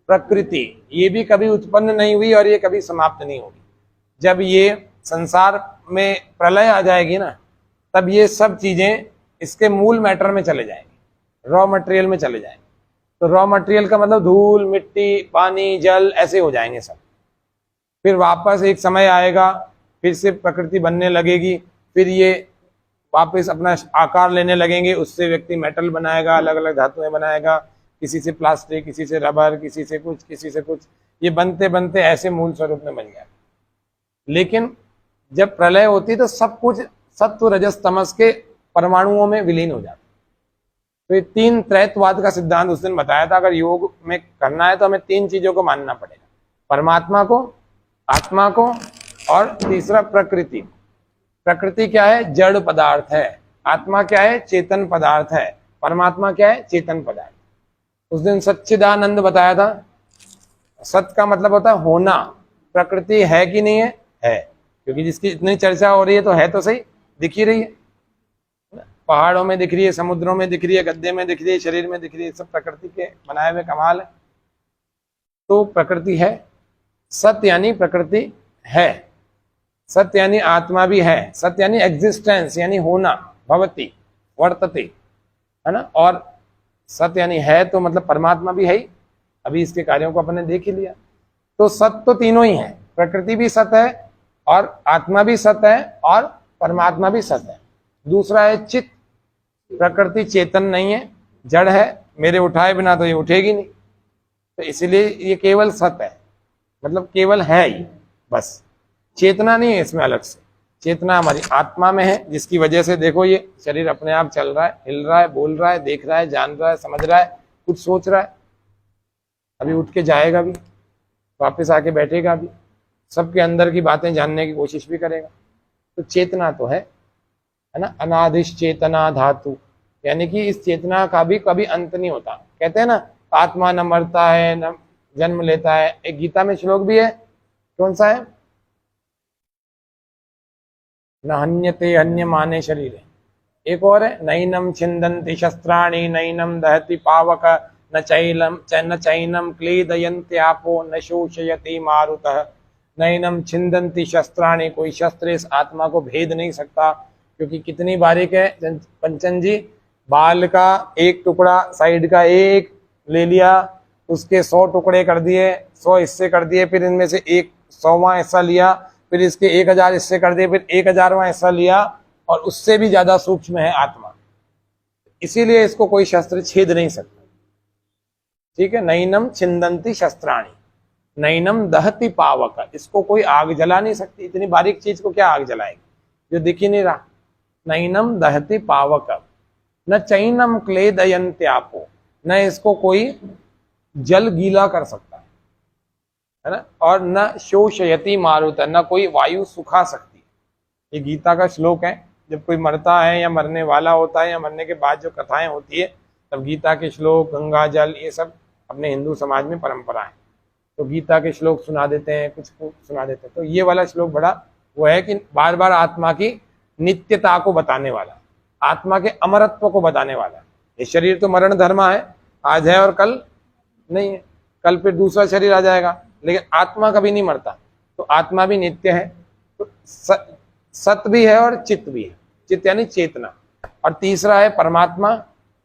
प्रकृति, ये भी कभी उत्पन्न नहीं हुई और ये कभी समाप्त नहीं होगी। जब ये संसार में प्रलय आ जाएगी ना, तब ये सब चीजें इसके मूल मैटर में चले जाएंगे, रॉ मटेरियल में चले जाएंगे। तो रॉ मटेरियल का मतलब धूल मिट्टी पानी जल ऐसे हो जाएंगे सब। फिर वापस एक समय आएगा, फिर से प्रकृति बनने लगेगी, फिर ये वापस अपना आकार लेने लगेंगे। उससे व्यक्ति मेटल बनाएगा, अलग अलग धातुएं बनाएगा, किसी से प्लास्टिक, किसी से रबर, किसी से कुछ, किसी से कुछ। ये बनते बनते ऐसे मूल स्वरूप में बन जाएगा। लेकिन जब प्रलय होती तो सब कुछ सत्व रजस तमस के परमाणुओं में विलीन हो जाता। तो ये 3 त्रैतवाद का सिद्धांत उस दिन बताया था। अगर योग में करना है तो हमें 3 चीजों को मानना पड़ेगा, परमात्मा को, आत्मा को और तीसरा प्रकृति। प्रकृति क्या है, जड़ पदार्थ है। आत्मा क्या है, चेतन पदार्थ है। परमात्मा क्या है, चेतन पदार्थ। उस दिन सच्चिदानंद बताया था। सत का मतलब होता है होना। प्रकृति है कि नहीं है, क्योंकि जिसकी इतनी चर्चा हो रही है तो है तो सही, दिख ही रही है। पहाड़ों में दिख रही है, समुद्रों में दिख रही है, गद्दे में दिख रही है, शरीर में दिख रही है, सब प्रकृति के बनाए हुए कमाल है। तो प्रकृति है। सत्य यानी प्रकृति है, सत्य यानी आत्मा भी है, सत्य यानी एग्जिस्टेंस यानी होना, भवति वर्तते, है ना। और सत्य यानी है तो मतलब परमात्मा भी है ही। अभी इसके कार्यों को अपने देख ही लिया। तो सत्य तो तीनों ही है, प्रकृति भी सत्य है और आत्मा भी सत्य है और परमात्मा भी सत्य है। दूसरा है चित्त। प्रकृति चेतन नहीं है, जड़ है, मेरे उठाए बिना तो ये उठेगी नहीं। तो इसलिए ये केवल सत्य है, मतलब केवल है ही बस, चेतना नहीं है इसमें अलग से। चेतना हमारी आत्मा में है, जिसकी वजह से देखो ये शरीर अपने आप चल रहा है, हिल रहा है, बोल रहा है, देख रहा है, जान रहा है, समझ रहा है, कुछ सोच रहा है। अभी उठ के जाएगा भी, वापस आके बैठेगा भी, सबके अंदर की बातें जानने की कोशिश भी करेगा। तो चेतना तो है ना। अनादिश चेतना धातु, यानी कि इस चेतना का भी कभी अंत नहीं होता। कहते हैं ना, आत्मा न मरता है न जन्म लेता है। एक गीता में श्लोक भी है, कौन सा है? न हन्यते हन्यमाने शरीरे। एक और है, नैनम छिन्दन्ति शस्त्राणि नैनम दहति पावक न चैनम क्लेदयन्त्यापो न शोषयति मारुतः। नैनम छिन्दन्ति शस्त्राणि, कोई शस्त्र इस आत्मा को भेद नहीं सकता, क्योंकि कितनी बारीक है पंचन जी। बाल का एक टुकड़ा साइड का एक ले लिया, उसके 100 टुकड़े कर दिए, 100 हिस्से कर दिए, फिर इनमें से एक 100वां हिस्सा लिया, फिर इसके 1000 हिस्से कर दिए, फिर 1000वां हिस्सा लिया, और उससे भी ज्यादा सूक्ष्म है आत्मा। इसीलिए इसको कोई शस्त्र छेद नहीं सकता। ठीक है, नैनम छिन्दन्ति शस्त्राणि नैनम दहति पावक, इसको कोई आग जला नहीं सकती। इतनी बारीक चीज को क्या आग जलाएगी जो दिख ही नहीं रहा। नैनम दहति पावक न चैनम क्लेदयन्त्यापो, न इसको कोई जल गीला कर सकता है ना, और न शोषयति मारुत, न कोई वायु सुखा सकती है। ये गीता का श्लोक है। जब कोई मरता है या मरने वाला होता है या मरने के बाद जो कथाएं होती है, तब गीता के श्लोक, गंगा जल, ये सब अपने हिंदू समाज में परंपरा है। तो गीता के श्लोक सुना देते हैं, कुछ सुना देते हैं। तो ये वाला श्लोक बड़ा वो है कि बार बार आत्मा की नित्यता को बताने वाला, आत्मा के अमरत्व को बताने वाला। ये शरीर तो मरण धर्मा है, आज है और कल नहीं है, कल फिर दूसरा शरीर आ जाएगा, लेकिन आत्मा कभी नहीं मरता। तो आत्मा भी नित्य है। तो सत भी है और चित्त भी है। चित्त यानी चेतना, और तीसरा है परमात्मा।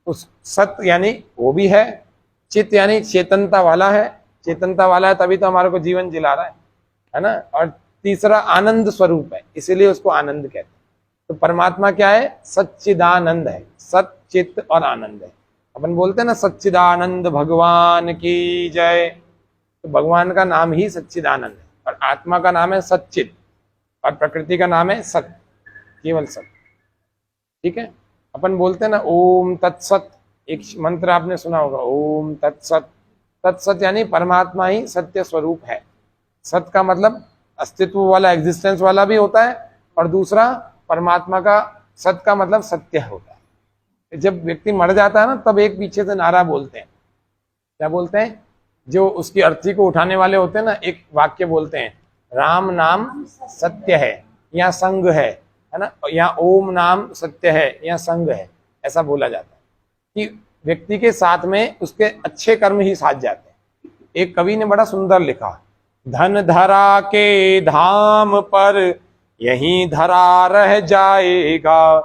उस सत यानी वो भी है, चित्त यानी चेतनता वाला है। चेतनता वाला है तभी तो हमारे को जीवन जिला रहा है ना। और तीसरा आनंद स्वरूप है, इसीलिए उसको आनंद कहते हैं। तो परमात्मा क्या है? सच्चिदानंद है। सत, चित्त और आनंद है। अपन बोलते हैं ना, सच्चिदानंद भगवान की जय। तो भगवान का नाम ही सच्चिदानंद है, और आत्मा का नाम है सच्चित, और प्रकृति का नाम है सत, केवल सत। ठीक है, अपन बोलते हैं ना ओम तत्सत, एक मंत्र आपने सुना होगा, ओम तत्सत। तत्सत यानी परमात्मा ही सत्य स्वरूप है। सत का मतलब अस्तित्व वाला, एग्जिस्टेंस वाला भी होता है, और दूसरा परमात्मा का सत का मतलब सत्य होता है। जब व्यक्ति मर जाता है ना, तब एक पीछे से नारा बोलते हैं। क्या बोलते हैं? जो उसकी अर्थी को उठाने वाले होते हैं ना, एक वाक्य बोलते हैं, राम नाम सत्य है या संग है ना, या ओम नाम सत्य है या संग है। ऐसा बोला जाता है कि व्यक्ति के साथ में उसके अच्छे कर्म ही साथ जाते हैं। एक कवि ने बड़ा सुंदर लिखा, धन धरा के धाम पर यहीं धरा रह जाएगा,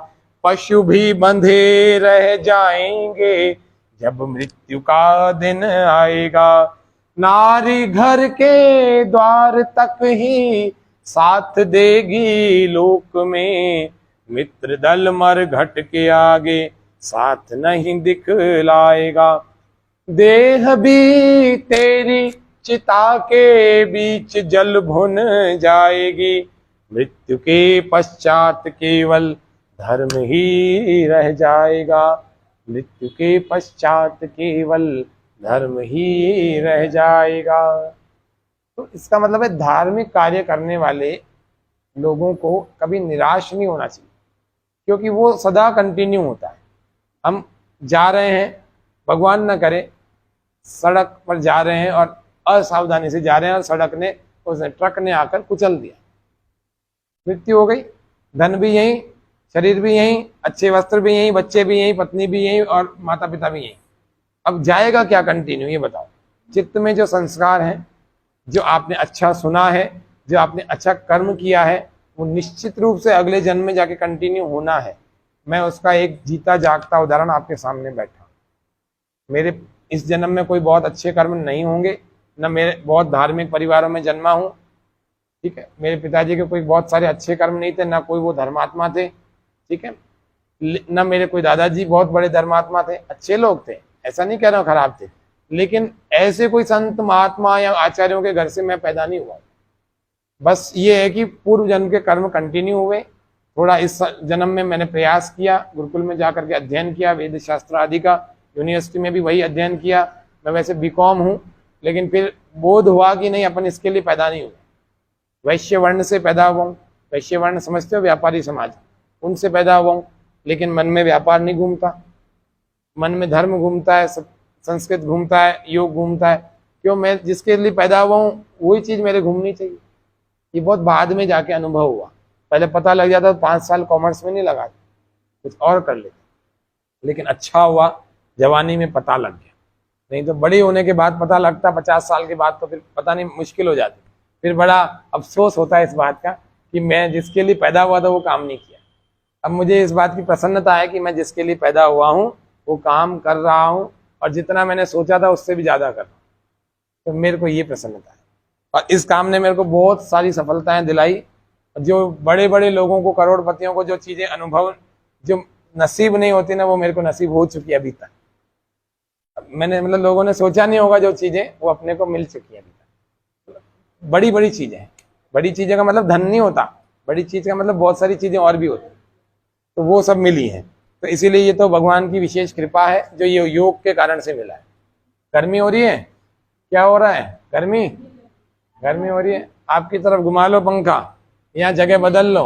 पशु भी बंधे रह जाएंगे जब मृत्यु का दिन आएगा। नारी घर के द्वार तक ही साथ देगी लोक में, मित्र दल मर घट के आगे साथ नहीं दिखलाएगा। देह भी तेरी चिता के बीच जल भुन जाएगी, मृत्यु के पश्चात केवल धर्म ही रह जाएगा। मृत्यु के पश्चात केवल धर्म ही रह जाएगा। तो इसका मतलब है धार्मिक कार्य करने वाले लोगों को कभी निराश नहीं होना चाहिए, क्योंकि वो सदा कंटिन्यू होता है। हम जा रहे हैं, भगवान न करे, सड़क पर जा रहे हैं और असावधानी से जा रहे हैं, और सड़क ने, उस ट्रक ने आकर कुचल दिया, मृत्यु हो गई। धन भी यहीं, शरीर भी यहीं, अच्छे वस्त्र भी यहीं, बच्चे भी यहीं, पत्नी भी यहीं, और माता पिता भी यहीं। अब जाएगा क्या कंटिन्यू, ये बताओ। चित्त में जो संस्कार हैं, जो आपने अच्छा सुना है, जो आपने अच्छा कर्म किया है, वो निश्चित रूप से अगले जन्म में जाके कंटिन्यू होना है। मैं उसका एक जीता जागता उदाहरण आपके सामने बैठा। मेरे इस जन्म में कोई बहुत अच्छे कर्म नहीं होंगे, न मेरे बहुत धार्मिक परिवारों में जन्मा हूँ। ठीक है, मेरे पिताजी के कोई बहुत सारे अच्छे कर्म नहीं थे, ना कोई वो धर्मात्मा थे। ठीक है, न मेरे कोई दादाजी बहुत बड़े धर्मात्मा थे, अच्छे लोग थे, ऐसा नहीं कह रहा हूँ खराब थे, लेकिन ऐसे कोई संत महात्मा या आचार्यों के घर से मैं पैदा नहीं हुआ। बस ये है कि पूर्व जन्म के कर्म कंटिन्यू हुए, थोड़ा इस जन्म में मैंने प्रयास किया, गुरुकुल में जाकर के अध्ययन किया वेद शास्त्र आदि का, यूनिवर्सिटी में भी वही अध्ययन किया। मैं वैसे बीकॉम हूँ, लेकिन फिर बोध हुआ कि नहीं, अपन इसके लिए पैदा नहीं हुए। वैश्य वर्ण से पैदा हुआ हूँ, वैश्य वर्ण समझते हो, व्यापारी समाज, उनसे पैदा हुआ हूँ, लेकिन मन में व्यापार नहीं घूमता, मन में धर्म घूमता है, संस्कृत घूमता है, योग घूमता है। क्यों? मैं जिसके लिए पैदा हुआ हूँ वही चीज़ मेरे घूमनी चाहिए। ये बहुत बाद में जाके अनुभव हुआ, पहले पता लग जाता तो 5 साल कॉमर्स में नहीं लगाते, कुछ और कर लेते। लेकिन अच्छा हुआ जवानी में पता लग गया, नहीं तो बड़ी होने के बाद पता लगता 50 साल के बाद, तो फिर पता नहीं, मुश्किल हो जाती। फिर बड़ा अफसोस होता है इस बात का कि मैं जिसके लिए पैदा हुआ था वो काम नहीं किया। अब मुझे इस बात की प्रसन्नता है कि मैं जिसके लिए पैदा हुआ हूँ वो काम कर रहा हूँ, और जितना मैंने सोचा था उससे भी ज़्यादा कर रहा हूँ, तो मेरे को ये प्रसन्नता है। और इस काम ने मेरे को बहुत सारी सफलताएं दिलाई। जो बड़े बड़े लोगों को, करोड़पतियों को जो चीज़ें अनुभव, जो नसीब नहीं होती ना, वो मेरे को नसीब हो चुकी है अभी तक। मैंने मतलब लोगों ने सोचा नहीं होगा जो चीज़ें, वो अपने को मिल चुकी है अभी तक। बड़ी बड़ी चीज़ें, बड़ी चीज़ें का मतलब धन नहीं होता, बड़ी चीज़ का मतलब बहुत सारी चीज़ें और भी होती, तो वो सब मिली हैं। तो इसीलिए ये तो भगवान की विशेष कृपा है जो ये योग के कारण से मिला है। गर्मी हो रही है, क्या हो रहा है? गर्मी हो रही है, आपकी तरफ घुमा लो पंखा, यहाँ जगह बदल लो।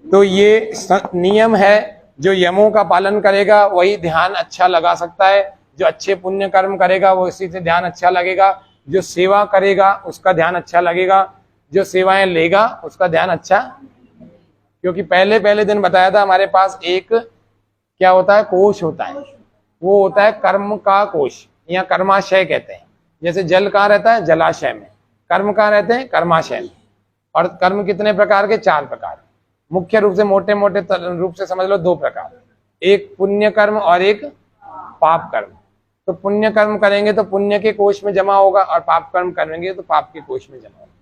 तो ये नियम है, जो यमों का पालन करेगा वही ध्यान अच्छा लगा सकता है। जो अच्छे पुण्य कर्म करेगा वो इसी से ध्यान अच्छा लगेगा। जो सेवा करेगा उसका ध्यान अच्छा लगेगा, जो सेवाएं लेगा उसका ध्यान अच्छा। क्योंकि पहले दिन बताया था, हमारे पास एक क्या होता है, कोश होता है, वो होता है कर्म का कोश, या कर्माशय कहते हैं। जैसे जल कहाँ रहता है? जलाशय में। कर्म कहाँ रहते हैं? कर्माशय में। और कर्म कितने प्रकार के? 4 प्रकार। मुख्य रूप से, मोटे मोटे रूप से समझ लो 2 प्रकार, एक पुण्य कर्म और एक पाप कर्म। तो पुण्य कर्म करेंगे तो पुण्य के कोश में जमा होगा, और पाप कर्म करेंगे तो पाप के कोश में जमा होगा।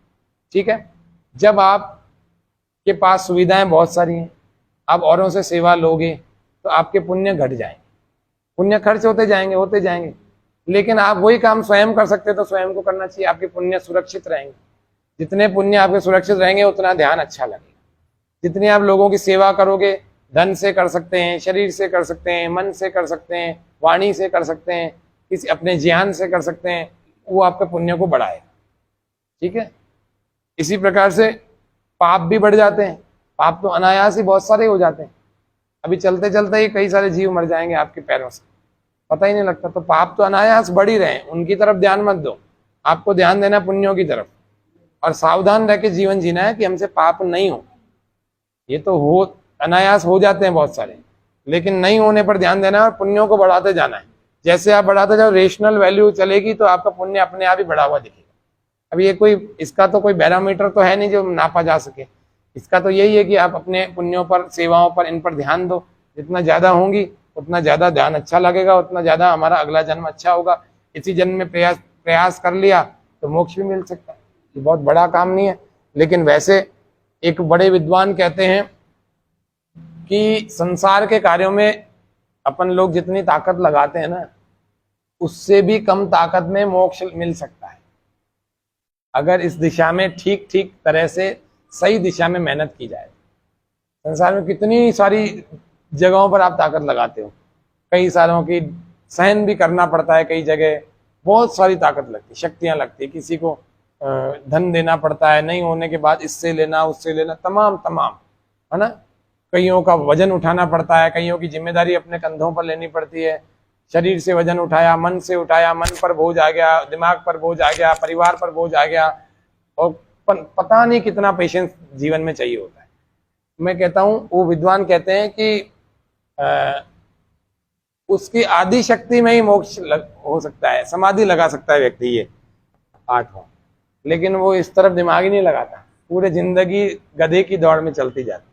ठीक है? जब आप के पास सुविधाएं बहुत सारी हैं, आप औरों से सेवा लोगे तो आपके पुण्य घट जाएंगे, पुण्य खर्च होते जाएंगे। लेकिन आप वही काम स्वयं कर सकते तो स्वयं को करना चाहिए, आपके पुण्य सुरक्षित रहेंगे। जितने पुण्य आपके सुरक्षित रहेंगे उतना ध्यान अच्छा लगेगा। जितनी आप लोगों की सेवा करोगे, धन से कर सकते हैं, शरीर से कर सकते हैं, मन से कर सकते हैं, वाणी से कर सकते हैं, किसी अपने ज्ञान से कर सकते हैं, वो आपके पुण्य को बढ़ाएगा। ठीक है? इसी प्रकार से पाप भी बढ़ जाते हैं। पाप तो अनायास ही बहुत सारे हो जाते हैं, अभी चलते चलते ही कई सारे जीव मर जाएंगे आपके पैरों से, पता ही नहीं लगता। तो पाप तो अनायास बढ़ ही रहे हैं, उनकी तरफ ध्यान मत दो, आपको ध्यान देना पुण्यों की तरफ, और सावधान रह के जीवन जीना है कि हमसे पाप नहीं हो। ये तो हो अनायास हो जाते हैं बहुत सारे, लेकिन नहीं होने पर ध्यान देना है और पुण्यों को बढ़ाते जाना है। जैसे आप बढ़ाते जाओ, रेशनल वैल्यू चलेगी तो आपका पुण्य अपने आप ही बढ़ा हुआ दिखेगा। अब ये कोई, इसका तो कोई बैरोमीटर तो है नहीं जो नापा जा सके। इसका तो यही है कि आप अपने पुण्यों पर, सेवाओं पर, इन पर ध्यान दो। जितना ज़्यादा होंगी उतना ज़्यादा ध्यान अच्छा लगेगा, उतना ज़्यादा हमारा अगला जन्म अच्छा होगा। इसी जन्म में प्रयास कर लिया तो मोक्ष भी मिल सकता है। ये बहुत बड़ा काम नहीं है। लेकिन वैसे एक बड़े विद्वान कहते हैं कि संसार के कार्यों में अपन लोग जितनी ताकत लगाते हैं ना, उससे भी कम ताकत में मोक्ष मिल सकता है, अगर इस दिशा में ठीक ठीक तरह से सही दिशा में मेहनत की जाए। संसार में कितनी सारी जगहों पर आप ताकत लगाते हो, कई सालों की सहन भी करना पड़ता है, कई जगह बहुत सारी ताकत लगती, शक्तियां लगती है। किसी को धन देना पड़ता है, नहीं होने के बाद इससे लेना उससे लेना, तमाम है ना। कईयों का वजन उठाना पड़ता है, कईयों की जिम्मेदारी अपने कंधों पर लेनी पड़ती है। शरीर से वजन उठाया, मन से उठाया, मन पर बोझ आ गया, दिमाग पर बोझ आ गया, परिवार पर बोझ आ गया, और पता नहीं कितना पेशेंस जीवन में चाहिए होता है। मैं कहता हूँ, वो विद्वान कहते हैं कि उसकी आदि शक्ति में ही मोक्ष हो सकता है, समाधि लगा सकता है व्यक्ति ये 8वां, लेकिन वो इस तरफ दिमाग ही नहीं लगाता, पूरे जिंदगी गधे की दौड़ में चलती जाती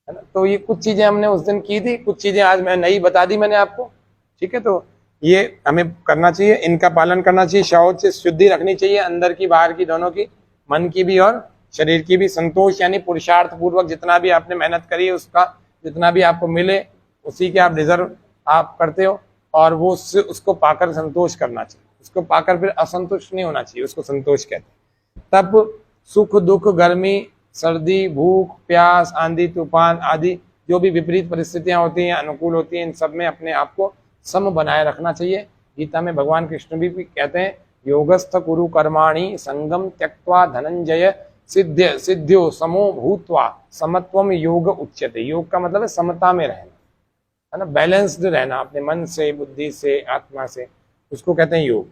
है ना। तो ये कुछ चीजें हमने उस दिन की थी, कुछ चीजें आज मैं नई बता दी मैंने आपको। ठीक है? तो ये हमें करना चाहिए, इनका पालन करना चाहिए। शौच से शुद्धि रखनी चाहिए, अंदर की बाहर की दोनों की, मन की भी और शरीर की भी। संतोष यानी पुरुषार्थ पूर्वक जितना भी आपने मेहनत करी है उसका जितना भी आपको मिले उसी के आप डिजर्व आप करते हो, और वो उसको पाकर संतोष करना चाहिए। उसको पाकर फिर असंतुष्ट नहीं होना चाहिए, उसको संतोष कहते हैं। तप, सुख दुख, गर्मी सर्दी, भूख प्यास, आंधी तूफान आदि जो भी विपरीत परिस्थितियां होती हैं, अनुकूल होती हैं, इन सब में अपने आप को सम बनाए रखना चाहिए। गीता में भगवान कृष्ण भी कहते हैं योगस्थ कुरु कर्माणि संगम त्यक्त्वा धनंजय सिद्ध्यो समो भूत्वा समत्वम योग उच्यते। योग का मतलब है समता में रहना, है ना, बैलेंस्ड रहना अपने मन से, बुद्धि से, आत्मा से, उसको कहते हैं योग।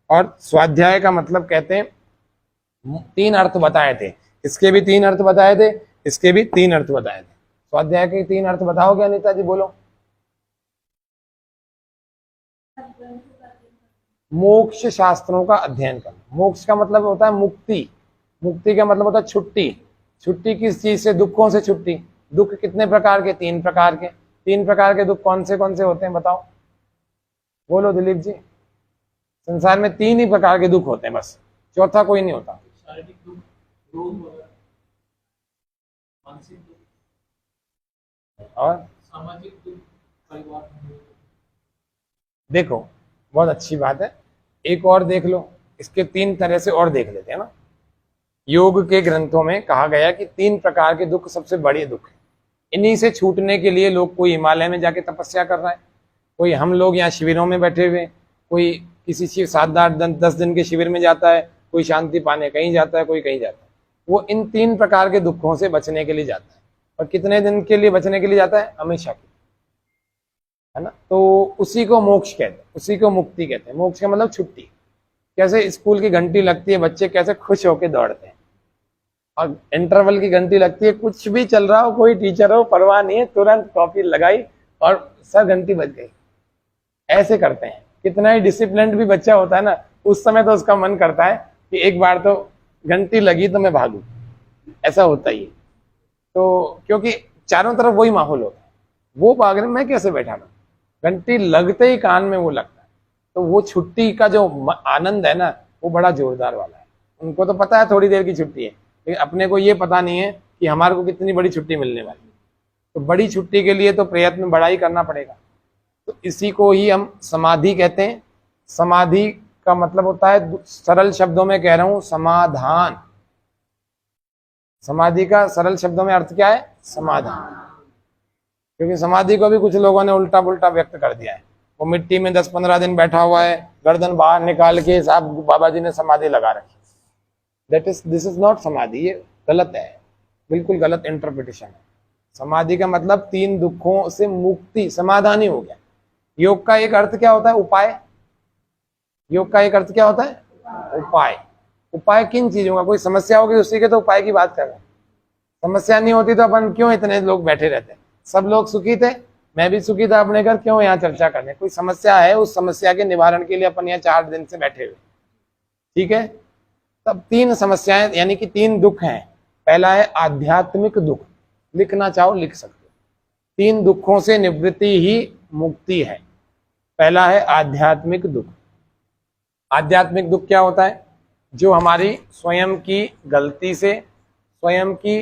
और स्वाध्याय का मतलब कहते हैं, 3 अर्थ बताए थे, इसके भी 3 अर्थ बताए थे, इसके भी 3 अर्थ बताए थे। स्वाध्याय के 3 अर्थ बताओगे अनिता जी, बोलो। मोक्ष शास्त्रों का अध्ययन करना। मोक्ष का मतलब होता है मुक्ति, मुक्ति का मतलब होता है छुट्टी। छुट्टी किस चीज से? दुखों से छुट्टी। दुख कितने प्रकार के? 3 प्रकार के। 3 प्रकार के दुख कौन से होते हैं बताओ, बोलो दिलीप जी। संसार में 3 ही प्रकार के दुख होते हैं बस, चौथा कोई नहीं होता। शारीरिक दुख, रोग वगैरह, मानसिक दुख और सामाजिक दुख, परिवार में। देखो बहुत अच्छी बात है, एक और देख लो, इसके 3 तरह से और देख लेते हैं ना। योग के ग्रंथों में कहा गया कि 3 प्रकार के दुख सबसे बड़े दुख हैं। इन्हीं से छूटने के लिए लोग, कोई हिमालय में जाके तपस्या कर रहा है, कोई हम लोग यहाँ शिविरों में बैठे हुए, कोई किसी 7-8-10 दिन के शिविर में जाता है, कोई शांति पाने कहीं जाता है, कोई कहीं जाता है। वो इन 3 प्रकार के दुखों से बचने के लिए जाता है। और कितने दिन के लिए बचने के लिए जाता है? हमेशा के, है ना। तो उसी को मोक्ष कहते हैं, उसी को मुक्ति कहते हैं। मोक्ष का मतलब छुट्टी। कैसे स्कूल की घंटी लगती है, बच्चे कैसे खुश होकर दौड़ते हैं, और इंटरवल की घंटी लगती है, कुछ भी चल रहा हो, कोई टीचर हो, परवाह नहीं है, तुरंत कॉपी लगाई और सर घंटी बज गई। ऐसे करते हैं। कितना ही डिसिप्लिन भी बच्चा होता है ना, उस समय तो उसका मन करता है कि एक बार तो घंटी लगी तो मैं भागूं, ऐसा होता ही है। तो क्योंकि चारों तरफ वही माहौल होता है, वो भाग रहे, मैं कैसे बैठा था, घंटी लगते ही कान में वो लगता है। तो वो छुट्टी का जो आनंद है ना, वो बड़ा जोरदार वाला है। उनको तो पता है थोड़ी देर की छुट्टी है, लेकिन अपने को ये पता नहीं है कि हमारे को कितनी बड़ी छुट्टी मिलने वाली है। तो बड़ी छुट्टी के लिए तो प्रयत्न बड़ा ही करना पड़ेगा। तो इसी को ही हम समाधि कहते हैं। समाधि का मतलब होता है, सरल शब्दों में कह रहा हूं, समाधान। समाधि का सरल शब्दों में अर्थ क्या है? समाधान। क्योंकि समाधि को भी कुछ लोगों ने उल्टा पुल्टा व्यक्त कर दिया है। वो मिट्टी में 10-15 दिन बैठा हुआ है, गर्दन बाहर निकाल के साहब बाबा जी ने समाधि लगा रखी। दिस इज नॉट समाधि, ये गलत है, बिल्कुल गलत इंटरप्रिटेशन है। समाधि का मतलब 3 दुखों से मुक्ति, समाधान ही हो गया। योग का एक अर्थ क्या होता है? उपाय। योग का एक अर्थ क्या होता है? उपाय। उपाय किन चीजों का? कोई समस्या होगी उसी के तो उपाय की बात कर रहे हैं। समस्या नहीं होती तो अपन क्यों इतने लोग बैठे रहते हैं? सब लोग सुखी थे, मैं भी सुखी था अपने घर, क्यों यहाँ चर्चा करने? कोई समस्या है, उस समस्या के निवारण के लिए अपन यहाँ 4 दिन से बैठे हुए, ठीक है। तब 3 समस्याएं यानी कि 3 दुख हैं। पहला है आध्यात्मिक दुख, लिखना चाहो लिख सकते हो। 3 दुखों से निवृत्ति ही मुक्ति है। पहला है आध्यात्मिक दुख। आध्यात्मिक दुख क्या होता है? जो हमारी स्वयं की गलती से, स्वयं की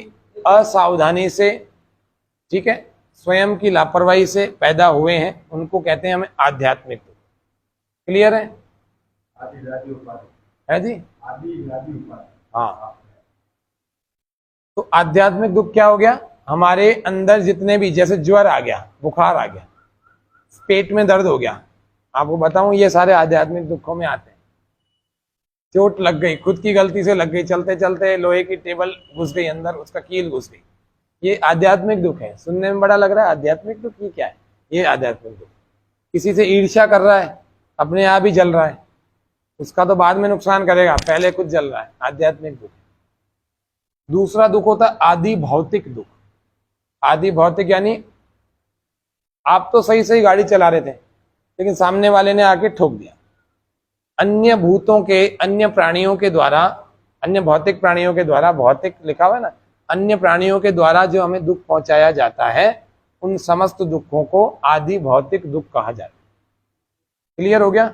असावधानी से, ठीक है, स्वयं की लापरवाही से पैदा हुए हैं, उनको कहते हैं हमें आध्यात्मिक दुख। क्लियर है? है जी? हाँ। तो आध्यात्मिक दुख क्या हो गया? हमारे अंदर जितने भी, जैसे ज्वर आ गया, बुखार आ गया, पेट में दर्द हो गया, आपको बताऊं ये सारे आध्यात्मिक दुखों में आते हैं। चोट लग गई, खुद की गलती से लग गई, चलते चलते लोहे की टेबल घुस गई अंदर, उसका कील घुस गई, ये आध्यात्मिक दुख है। सुनने में बड़ा लग रहा है आध्यात्मिक दुख, ये क्या है? ये आध्यात्मिक दुख। किसी से ईर्ष्या कर रहा है, अपने आप ही जल रहा है, उसका तो बाद में नुकसान करेगा, पहले कुछ जल रहा है, आध्यात्मिक दुख। दूसरा दुख होता है आदि भौतिक दुख। आदि भौतिक यानी आप तो सही सही गाड़ी चला रहे थे, लेकिन सामने वाले ने आके ठोक दिया। अन्य भूतों के, अन्य प्राणियों के द्वारा, अन्य भौतिक प्राणियों के द्वारा, भौतिक लिखा हुआ है ना, अन्य प्राणियों के द्वारा जो हमें दुख पहुंचाया जाता है, उन समस्त दुखों को आदि भौतिक दुख कहा जाता है। क्लियर हो गया?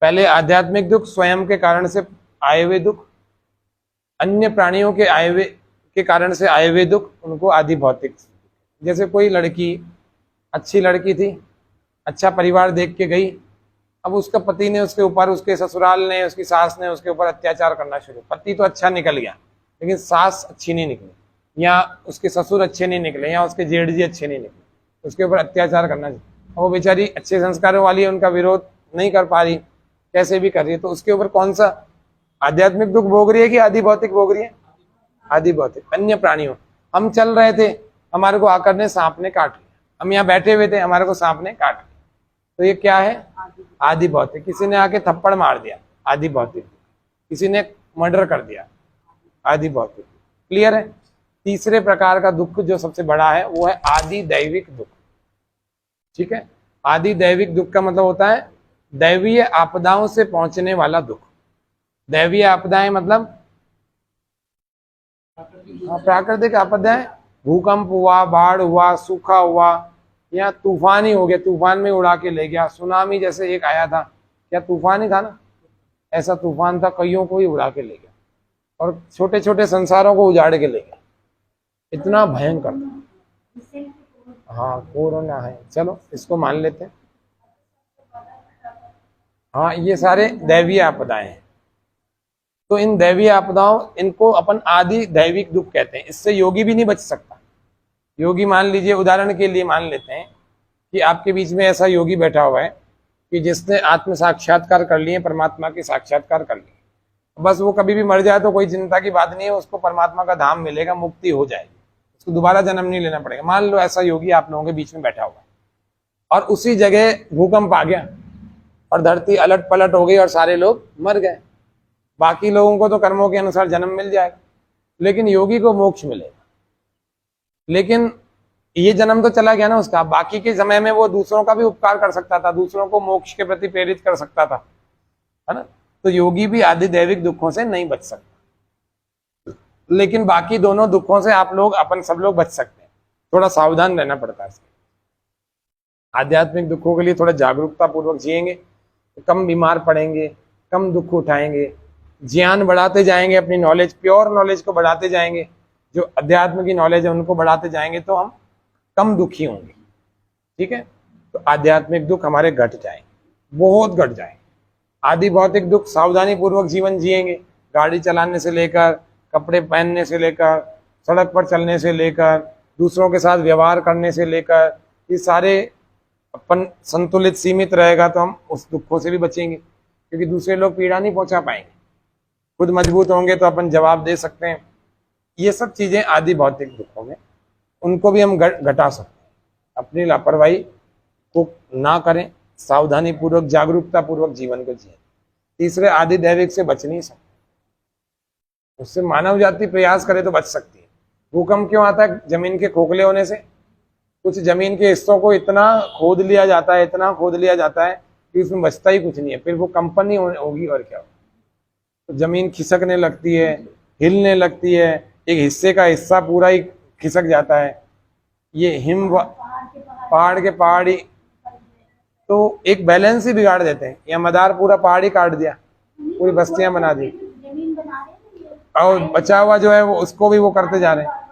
पहले आध्यात्मिक दुख, स्वयं के कारण से आए हुए दुख, अन्य प्राणियों के आए हुए के कारण से आए हुए दुख, उनको आदि भौतिक। जैसे कोई लड़की, अच्छी लड़की थी, अच्छा परिवार देख के गई, अब उसका पति ने उसके ऊपर, उसके ससुराल ने, उसकी सास ने उसके ऊपर अत्याचार करना शुरू। पति तो अच्छा निकल गया लेकिन सास अच्छी नहीं निकली, या उसके ससुर अच्छे नहीं निकले, या उसके जेठ जी अच्छे नहीं निकले, उसके ऊपर अत्याचार करना शुरू। वो बेचारी अच्छे संस्कारों वाली है, उनका विरोध नहीं कर पा रही, कैसे भी कर रही है, तो उसके ऊपर कौन सा आध्यात्मिक दुख भोग रही है कि आदि भौतिक भोग रही है? आदि भौतिक। अन्य प्राणियों, हम चल रहे थे, हमारे को आकर ने सांप ने काट लिया, हम यहाँ बैठे हुए थे, हमारे को सांप ने काट लिया, तो ये क्या है? आदि भौतिक। किसी ने आके थप्पड़ मार दिया, आदि भौतिक। किसी ने मर्डर कर दिया, आदि भौतिक। क्लियर है? तीसरे प्रकार का दुख जो सबसे बड़ा है वो है आदि दैविक दुख। ठीक है, आदि दैविक दुख का मतलब होता है दैवीय आपदाओं से पहुंचने वाला दुख। दैवीय आपदाएं मतलब प्राकृतिक आपदाएं, भूकंप हुआ, बाढ़ हुआ, सूखा हुआ, या तूफान ही हो गया, तूफान में उड़ा के ले गया। सुनामी जैसे एक आया था, क्या तूफान ही था ना? ऐसा तूफान था, कईयों को ही उड़ा के ले गया और छोटे छोटे संसारों को उजाड़ के ले गया। इतना भयंकर था। हाँ, कोरोना है, चलो इसको मान लेते हैं। हाँ, ये सारे दैवीय आपदाएं हैं। तो इन दैवीय आपदाओं, इनको अपन आदि दैविक दुख कहते हैं। इससे योगी भी नहीं बच सकता। योगी, मान लीजिए उदाहरण के लिए मान लेते हैं कि आपके बीच में ऐसा योगी बैठा हुआ है कि जिसने आत्म साक्षात्कार कर लिए, परमात्मा के साक्षात्कार कर लिए, बस वो कभी भी मर जाए तो कोई चिंता की बात नहीं है, उसको परमात्मा का धाम मिलेगा, मुक्ति हो जाएगी, उसको दोबारा जन्म नहीं लेना पड़ेगा। मान लो ऐसा योगी आप लोगों के बीच में बैठा हुआ है और उसी जगह भूकंप आ गया और धरती अलट पलट हो गई और सारे लोग मर गए। बाकी लोगों को तो कर्मों के अनुसार जन्म मिल जाएगा, लेकिन योगी को मोक्ष मिलेगा। लेकिन ये जन्म तो चला गया ना उसका, बाकी के समय में वो दूसरों का भी उपकार कर सकता था, दूसरों को मोक्ष के प्रति प्रेरित कर सकता था, है ना? तो योगी भी आदि दैविक दुखों से नहीं बच सकता, लेकिन बाकी दोनों दुखों से आप लोग, अपन सब लोग बच सकते हैं। थोड़ा सावधान रहना पड़ता है। आध्यात्मिक दुखों के लिए थोड़ा जागरूकता पूर्वक जिएंगे तो कम बीमार पड़ेंगे, कम दुख उठाएंगे, ज्ञान बढ़ाते जाएंगे, अपनी नॉलेज, प्योर नॉलेज को बढ़ाते जाएंगे, जो अध्यात्म की नॉलेज है उनको बढ़ाते जाएंगे तो हम कम दुखी होंगे। ठीक है, तो आध्यात्मिक दुख हमारे घट जाएंगे, बहुत घट जाएंगे। आदि भौतिक दुख, सावधानी पूर्वक जीवन जिएंगे, गाड़ी चलाने से लेकर, कपड़े पहनने से लेकर, सड़क पर चलने से लेकर, दूसरों के साथ व्यवहार करने से लेकर, ये सारे अपन संतुलित सीमित रहेगा तो हम उस दुखों से भी बचेंगे, क्योंकि दूसरे लोग पीड़ा नहीं पहुंचा पाएंगे। खुद मजबूत होंगे तो अपन जवाब दे सकते हैं। ये सब चीजें आदि भौतिक दुखों में, उनको भी हम घटा सकते हैं। अपनी लापरवाही को ना करें, सावधानी पूर्वक, जागरूकता पूर्वक जीवन को जिए। तीसरे, आदि दैविक से बच नहीं सकते, उससे मानव जाति प्रयास करे तो बच सकती है। भूकंप क्यों आता है? जमीन के खोखले होने से। कुछ जमीन के हिस्सों को इतना खोद लिया जाता है, इतना खोद लिया जाता है कि उसमें बचता ही कुछ नहीं है, फिर वो कंपन ही होगी और क्या होगा। तो जमीन खिसकने लगती है, हिलने लगती है, एक हिस्से का हिस्सा पूरा ही खिसक जाता है। ये पहाड़ के पहाड़ ही तो एक बैलेंस ही बिगाड़ देते हैं। या मदार पूरा पहाड़ ही काट दिया, पूरी बस्तियां बना दी, और बचा हुआ जो है वो उसको भी वो करते जा रहे हैं।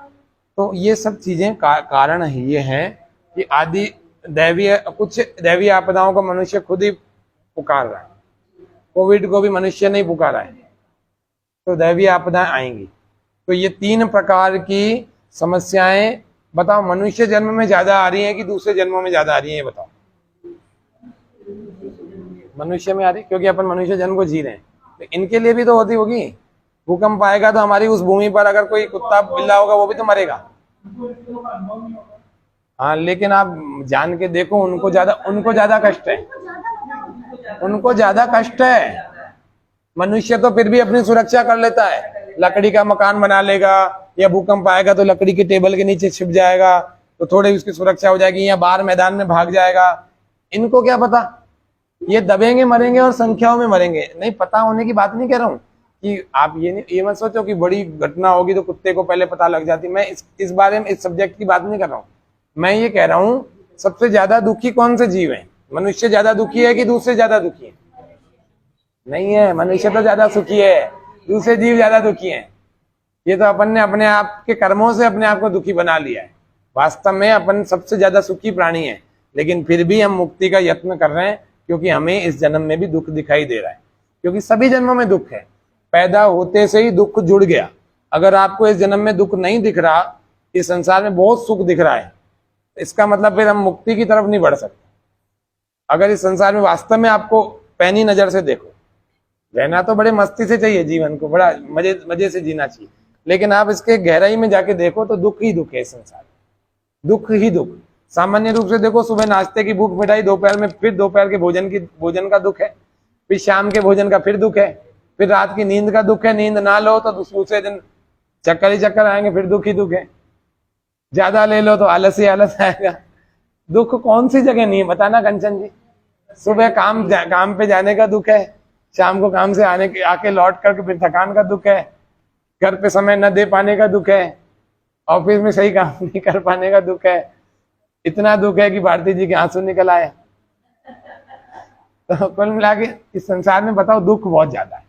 तो ये सब चीजें कारण ये है कि आदि दैवीय, कुछ दैवीय आपदाओं को मनुष्य खुद ही पुकार रहा है। कोविड को भी मनुष्य नहीं पुकारा है, तो दैवीय आपदाएं आएंगी। तो ये 3 प्रकार की समस्याएं, बताओ मनुष्य जन्म में ज्यादा आ रही हैं कि दूसरे जन्मों में ज्यादा आ रही हैं? ये बताओ। मनुष्य में आ रही, क्योंकि अपन मनुष्य जन्म को जी रहे हैं, तो इनके लिए भी तो होती होगी। भूकंप आएगा तो हमारी उस भूमि पर अगर कोई कुत्ता बिल्ला होगा वो भी तो मरेगा। हाँ, लेकिन आप जान के देखो, उनको ज्यादा कष्ट है, उनको ज्यादा कष्ट है। मनुष्य तो फिर भी अपनी सुरक्षा कर लेता है, लकड़ी का मकान बना लेगा, या भूकंप आएगा तो लकड़ी के टेबल के नीचे छिप जाएगा तो थोड़ी उसकी सुरक्षा हो जाएगी, या बाहर मैदान में भाग जाएगा। इनको क्या पता, ये दबेंगे, मरेंगे और संख्याओं में मरेंगे। नहीं पता होने की बात नहीं कह रहा हूँ कि आप ये मत सोचो कि बड़ी घटना होगी तो कुत्ते को पहले पता लग जाती। मैं इस बारे में, इस सब्जेक्ट की बात नहीं कर रहा हूँ। मैं ये कह रहा हूँ सबसे ज्यादा दुखी कौन से जीव है? मनुष्य ज्यादा दुखी है कि दूसरे ज्यादा दुखी है? नहीं है, मनुष्य तो ज्यादा सुखी है, दूसरे जीव ज्यादा दुखी हैं। ये तो अपन ने अपने आप के कर्मों से अपने आप को दुखी बना लिया है। वास्तव में अपन सबसे ज्यादा सुखी प्राणी है, लेकिन फिर भी हम मुक्ति का यत्न कर रहे हैं, क्योंकि हमें इस जन्म में भी दुख दिखाई दे रहा है, क्योंकि सभी जन्मों में दुख है, पैदा होते से ही दुख जुड़ गया। अगर आपको इस जन्म में दुख नहीं दिख रहा, इस संसार में बहुत सुख दिख रहा है, इसका मतलब फिर हम मुक्ति की तरफ नहीं बढ़ सकते। अगर इस संसार में वास्तव में आपको पैनी नजर से देखो, रहना तो बड़े मस्ती से चाहिए, जीवन को बड़ा मजे मजे से जीना चाहिए, लेकिन आप इसके गहराई में जाके देखो तो दुख ही दुख है इस संसार में, दुख ही दुख। सामान्य रूप से देखो, सुबह नाश्ते की भूख मिटाई, दोपहर में फिर दोपहर के भोजन का दुख है, फिर शाम के भोजन का फिर दुख है, फिर रात की नींद का दुख है, नींद ना लो तो दूसरे दिन चक्कर ही चक्कर आएंगे, फिर दुख ही दुख है। ज्यादा ले लो तो आलस ही आलस आएगा। दुख कौन सी जगह नहीं है बताना कंचन जी? सुबह काम पे जाने का दुख है, शाम को काम से आके लौट करके फिर थकान का दुख है, घर पे समय न दे पाने का दुख है, ऑफिस में सही काम नहीं कर पाने का दुख है। इतना दुख है कि भारती जी के आंसू निकल आए। तो कुल मिला के इस संसार में बताओ दुख बहुत ज्यादा है।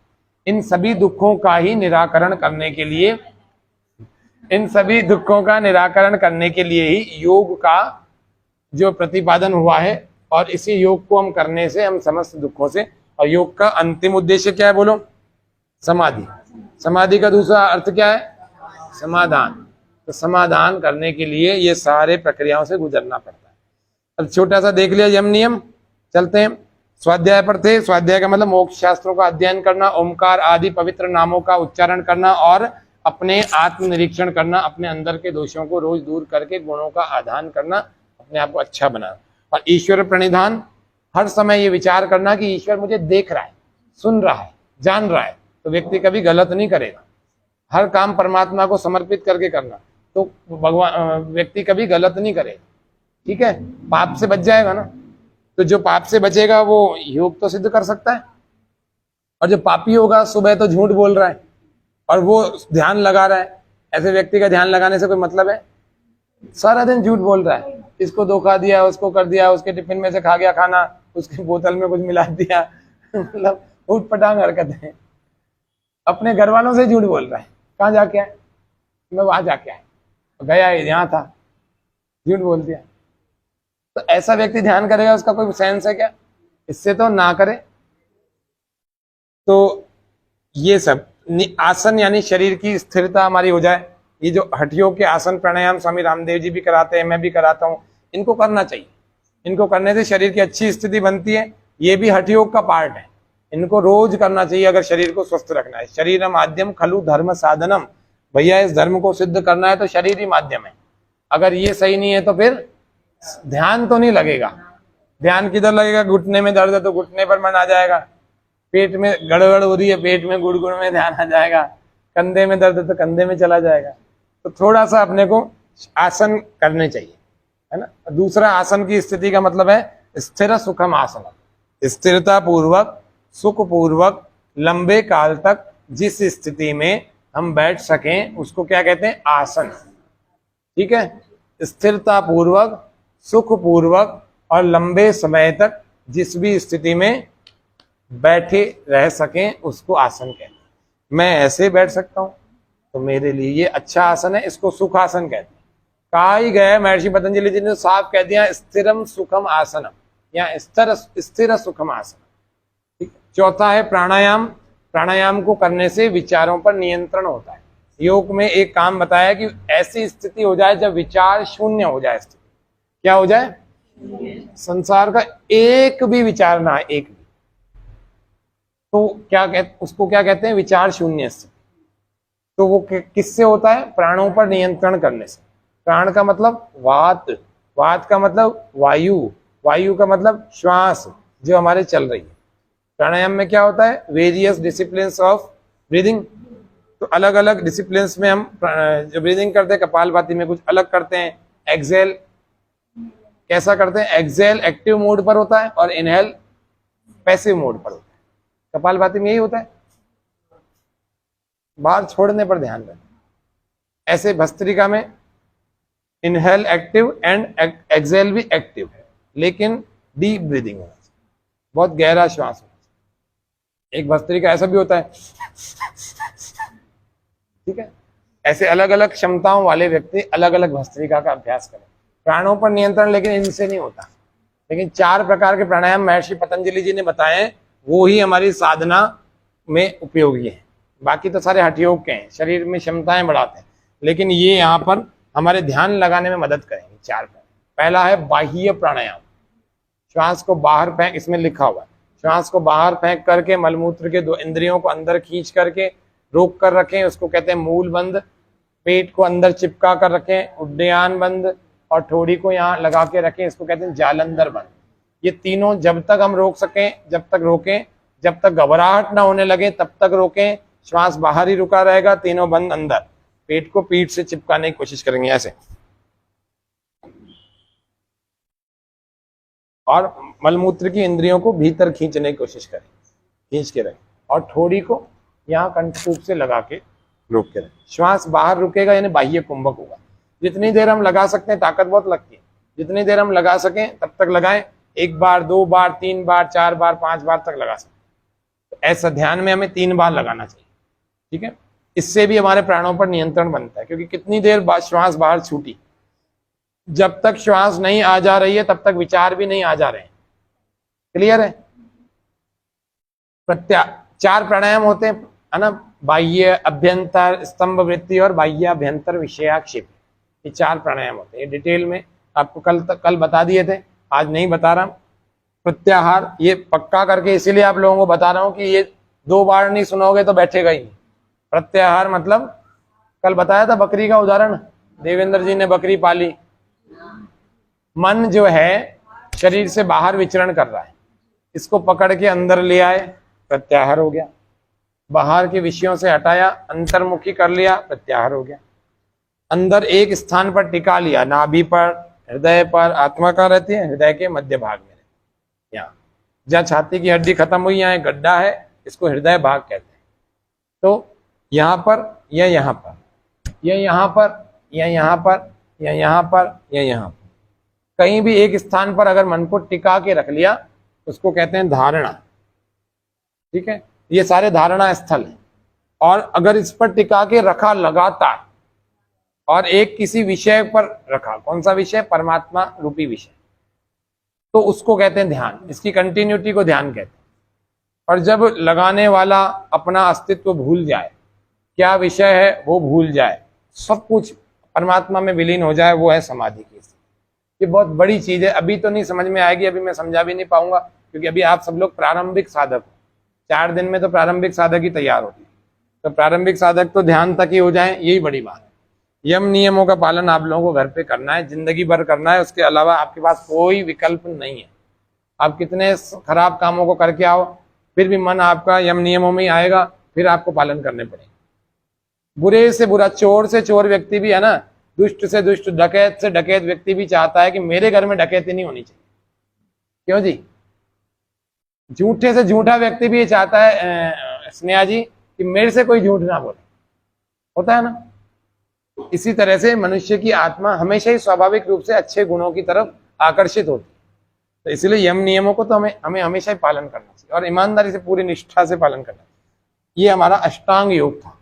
इन सभी दुखों का ही निराकरण करने के लिए, इन सभी दुखों का निराकरण करने के लिए ही योग का जो प्रतिपादन हुआ है, और इसी योग को हम करने से हम समस्त दुखों से, और योग का अंतिम उद्देश्य क्या है बोलो? समाधि। समाधि का दूसरा अर्थ क्या है? समाधान। तो समाधान करने के लिए ये सारे प्रक्रियाओं से गुजरना पड़ता है। अब छोटा सा देख लिया यम नियम, चलते हैं स्वाध्याय पर थे। स्वाध्याय का मतलब मोक्ष शास्त्रों का अध्ययन करना, ओमकार आदि पवित्र नामों का उच्चारण करना और अपने आत्मनिरीक्षण करना, अपने अंदर के दोषों को रोज दूर करके गुणों का आधान करना, अपने आप को अच्छा बनाना। और ईश्वर प्रणिधान, हर समय ये विचार करना कि ईश्वर मुझे देख रहा है, सुन रहा है, जान रहा है, तो व्यक्ति कभी गलत नहीं करेगा। हर काम परमात्मा को समर्पित करके करना, तो भगवान व्यक्ति कभी गलत नहीं करेगा। ठीक है, पाप से बच जाएगा ना। तो जो पाप से बचेगा वो योग तो सिद्ध कर सकता है, और जो पापी होगा, सुबह तो झूठ बोल रहा है और वो ध्यान लगा रहा है, ऐसे व्यक्ति का ध्यान लगाने से कोई मतलब है? सारा दिन झूठ बोल रहा है, इसको धोखा दिया, उसको कर दिया, उसके टिफिन में से खा गया खाना, उसकी बोतल में कुछ मिला दिया मतलब उठ पटांग हरकतें। अपने घर वालों से झूठ बोल रहा है, कहाँ जाके आए? मैं वहां जाके आया, गया यहाँ था, झूठ बोल दिया। तो ऐसा व्यक्ति ध्यान करेगा, उसका कोई सेंस है क्या? इससे तो ना करे। तो ये सब आसन यानी शरीर की स्थिरता हमारी हो जाए। ये जो हठयोग के आसन प्राणायाम स्वामी रामदेव जी भी कराते हैं, मैं भी कराता हूँ, इनको करना चाहिए। इनको करने से शरीर की अच्छी स्थिति बनती है। ये भी हठयोग का पार्ट है, इनको रोज करना चाहिए अगर शरीर को स्वस्थ रखना है। शरीर माध्यम खलु धर्म साधनम, भैया इस धर्म को सिद्ध करना है तो शरीर ही माध्यम है। अगर ये सही नहीं है तो फिर ध्यान तो नहीं लगेगा। ध्यान किधर लगेगा? घुटने में दर्द है तो घुटने पर मन आ जाएगा, पेट में गड़बड़ हो रही है, पेट में गुड़गुड़ में ध्यान आ जाएगा, कंधे में दर्द है तो कंधे में चला जाएगा। तो थोड़ा सा अपने को आसन करने चाहिए, है ना। दूसरा आसन की स्थिति का मतलब है स्थिर सुखम आसन। स्थिरता पूर्वक, सुख पूर्वक, लंबे काल तक जिस स्थिति में हम बैठ सकें उसको क्या कहते हैं? आसन। ठीक है, स्थिरता पूर्वक, सुख पूर्वक और लंबे समय तक जिस भी स्थिति में बैठे रह सकें उसको आसन कहते हैं। मैं ऐसे बैठ सकता हूं तो मेरे लिए ये अच्छा आसन है, इसको सुख आसन कहते हैं। कहा ही गया, महर्षि पतंजलि जी ने साफ कह दिया, स्थिरम सुखम आसनम या स्थिर सुखम आसन। ठीक। चौथा है प्राणायाम। प्राणायाम को करने से विचारों पर नियंत्रण होता है। योग में एक काम बताया कि ऐसी स्थिति हो जाए जब विचार शून्य हो जाए। स्थिति क्या हो जाए? संसार का एक भी विचार ना, एक भी। तो उसको क्या कहते हैं? विचार शून्य स्थिति। तो वो किससे होता है? प्राणों पर नियंत्रण करने से। प्राण का मतलब वात, वात का मतलब वायु, वायु का मतलब श्वास जो हमारे चल रही है। प्राणायाम में क्या होता है? Various disciplines of breathing. तो अलग अलग डिसिप्लिन्स में हम जो ब्रीदिंग करते हैं, कपालभाति में कुछ अलग करते हैं। एक्सेल कैसा करते हैं? एक्सेल एक्टिव मोड पर होता है और इनहेल पैसिव मोड पर होता है। कपालभाति में यही होता है, बाहर छोड़ने पर ध्यान रखें। ऐसे भस्त्रिका में इनहेल एक्टिव एंड एक्सेल भी एक्टिव है, लेकिन डीप ब्रीदिंग होना चाहिए, बहुत गहरा श्वास होना चाहिए। एक भस्त्रिका ऐसा भी होता है, ठीक है। ऐसे अलग अलग क्षमताओं वाले व्यक्ति अलग अलग भस्त्रिका का अभ्यास करें। प्राणों पर नियंत्रण लेकिन इनसे नहीं होता। लेकिन 4 प्रकार के प्राणायाम महर्षि पतंजलि जी ने बताए हैं, वो ही हमारी साधना में उपयोगी है। बाकी तो सारे हठयोग के हैं, शरीर में क्षमताएं बढ़ाते हैं, लेकिन ये यहाँ पर हमारे ध्यान लगाने में मदद करेंगे। 4 प्राणायाम। पहला है बाह्य प्राणायाम, श्वास को बाहर फेंक, इसमें लिखा हुआ है, श्वास को बाहर फेंक करके मलमूत्र के 2 इंद्रियों को अंदर खींच करके रोक कर रखें, उसको कहते हैं मूल बंद। पेट को अंदर चिपका कर रखें, उड्डयन बंद, और ठोड़ी को यहाँ लगा के रखें, इसको कहते हैं जालंधर बंद। ये तीनों जब तक हम रोक सकें, जब तक रोकें, जब तक घबराहट ना होने लगे तब तक रोकें। श्वास बाहर ही रुका रहेगा, तीनों बंद अंदर। पेट को पीठ से चिपकाने की कोशिश करेंगे ऐसे, और मलमूत्र की इंद्रियों को भीतर खींचने की कोशिश करें, खींच के रखें, और ठोड़ी को यहाँ कंठकूप से लगा के रोक के रखें। श्वास बाहर रुकेगा यानी बाह्य कुंभक होगा। जितनी देर हम लगा सकते हैं, ताकत बहुत लगती है, जितनी देर हम लगा सकें तब तक लगाएं। 1 बार, 2 बार, 3 बार, 4 बार, 5 बार तक लगा सकते हैं। तो ऐसा ध्यान में हमें 3 बार लगाना चाहिए, ठीक है। इससे भी हमारे प्राणों पर नियंत्रण बनता है, क्योंकि कितनी देर बाद श्वास बाहर छूटी, जब तक श्वास नहीं आ जा रही है तब तक विचार भी नहीं आ जा रहे हैं। क्लियर है? 4 प्राणायाम होते हैं, है ना, बाह्य, अभ्यंतर, स्तंभ वृत्ति और बाह्य अभ्यंतर विषयाक्षेप। ये 4 प्राणायाम होते हैं। ये डिटेल में आपको कल बता दिए थे, आज नहीं बता रहा। प्रत्याहार ये पक्का करके इसीलिए आप लोगों को बता रहा हूं कि ये 2 बार नहीं सुनोगे तो बैठेगा ही नहीं। प्रत्याहार मतलब कल बताया था बकरी का उदाहरण, देवेंद्र जी ने बकरी पाली। मन जो है शरीर से बाहर विचरण कर रहा है, इसको पकड़ के अंदर ले आए, प्रत्याहार हो गया। बाहर के विषयों से हटाया, अंतर्मुखी कर लिया, प्रत्याहार हो गया। अंदर एक स्थान पर टिका लिया, नाभि पर, हृदय पर। आत्मा कहाँ रहती है? हृदय के मध्य भाग में, यहाँ जहाँ छाती की हड्डी खत्म हुई, यहाँ एक गड्ढा है, इसको हृदय भाग कहते हैं। तो यहाँ पर या यहाँ पर या यहाँ पर या यहाँ पर या यहाँ पर या यहाँ पर, कहीं भी एक स्थान पर अगर मन को टिका के रख लिया उसको कहते हैं धारणा, ठीक है। ये सारे धारणा स्थल हैं। और अगर इस पर टिका के रखा लगातार, और एक किसी विषय पर रखा, कौन सा विषय? परमात्मा रूपी विषय, तो उसको कहते हैं ध्यान। इसकी कंटिन्यूटी को ध्यान कहते हैं। और जब लगाने वाला अपना अस्तित्व भूल जाए, क्या विषय है वो भूल जाए, सब कुछ परमात्मा में विलीन हो जाए, वो है समाधि की स्थिति। ये बहुत बड़ी चीज है। अभी तो नहीं समझ में आएगी, अभी मैं समझा भी नहीं पाऊंगा, क्योंकि अभी आप सब लोग प्रारंभिक साधक हो। 4 दिन में तो प्रारंभिक साधक ही तैयार होते हैं। तो प्रारंभिक साधक तो ध्यान तक ही हो जाए, यही बड़ी बात है। यम नियमों का पालन आप लोगों को घर पे करना है, जिंदगी भर करना है। उसके अलावा आपके पास कोई विकल्प नहीं है। आप कितने खराब कामों को करके आओ, फिर भी मन आपका यम नियमों में ही आएगा, फिर आपको पालन करने पड़ेंगे। बुरे से बुरा, चोर से चोर व्यक्ति भी है ना, दुष्ट से दुष्ट, डकैत से डकैत व्यक्ति भी चाहता है कि मेरे घर में डकैती नहीं होनी चाहिए। क्यों जी? झूठे से झूठा व्यक्ति भी ये चाहता है स्नेहा जी कि मेरे से कोई झूठ ना बोले, होता है ना। इसी तरह से मनुष्य की आत्मा हमेशा ही स्वाभाविक रूप से अच्छे गुणों की तरफ आकर्षित होती है। तो इसलिए यम नियमों को तो हमें हमेशा ही पालन करना चाहिए, और ईमानदारी से, पूरी निष्ठा से पालन करना चाहिए। ये हमारा अष्टांग योग था।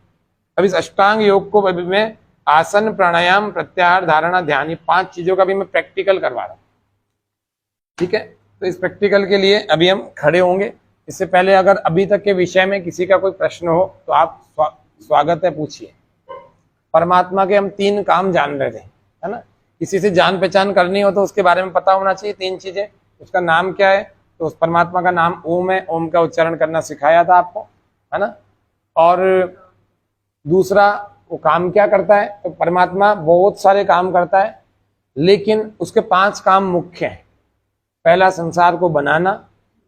अब इस अष्टांग योग को अभी मैं आसन, प्राणायाम, प्रत्याहार, धारणा, ध्यान, ये 5 चीजों का भी मैं प्रैक्टिकल करवा रहा हूँ, ठीक है। तो इस प्रैक्टिकल के लिए अभी हम खड़े होंगे। इससे पहले अगर अभी तक के विषय में किसी का कोई प्रश्न हो तो आप स्वागत है, पूछिए। परमात्मा के हम 3 काम जान रहे थे, है ना। किसी से जान पहचान करनी हो तो उसके बारे में पता होना चाहिए 3 चीजें। उसका नाम क्या है? तो उस परमात्मा का नाम ओम है, ओम का उच्चारण करना सिखाया था आपको, है ना। और दूसरा, वो काम क्या करता है? तो परमात्मा बहुत सारे काम करता है, लेकिन उसके 5 काम मुख्य हैं। पहला, संसार को बनाना।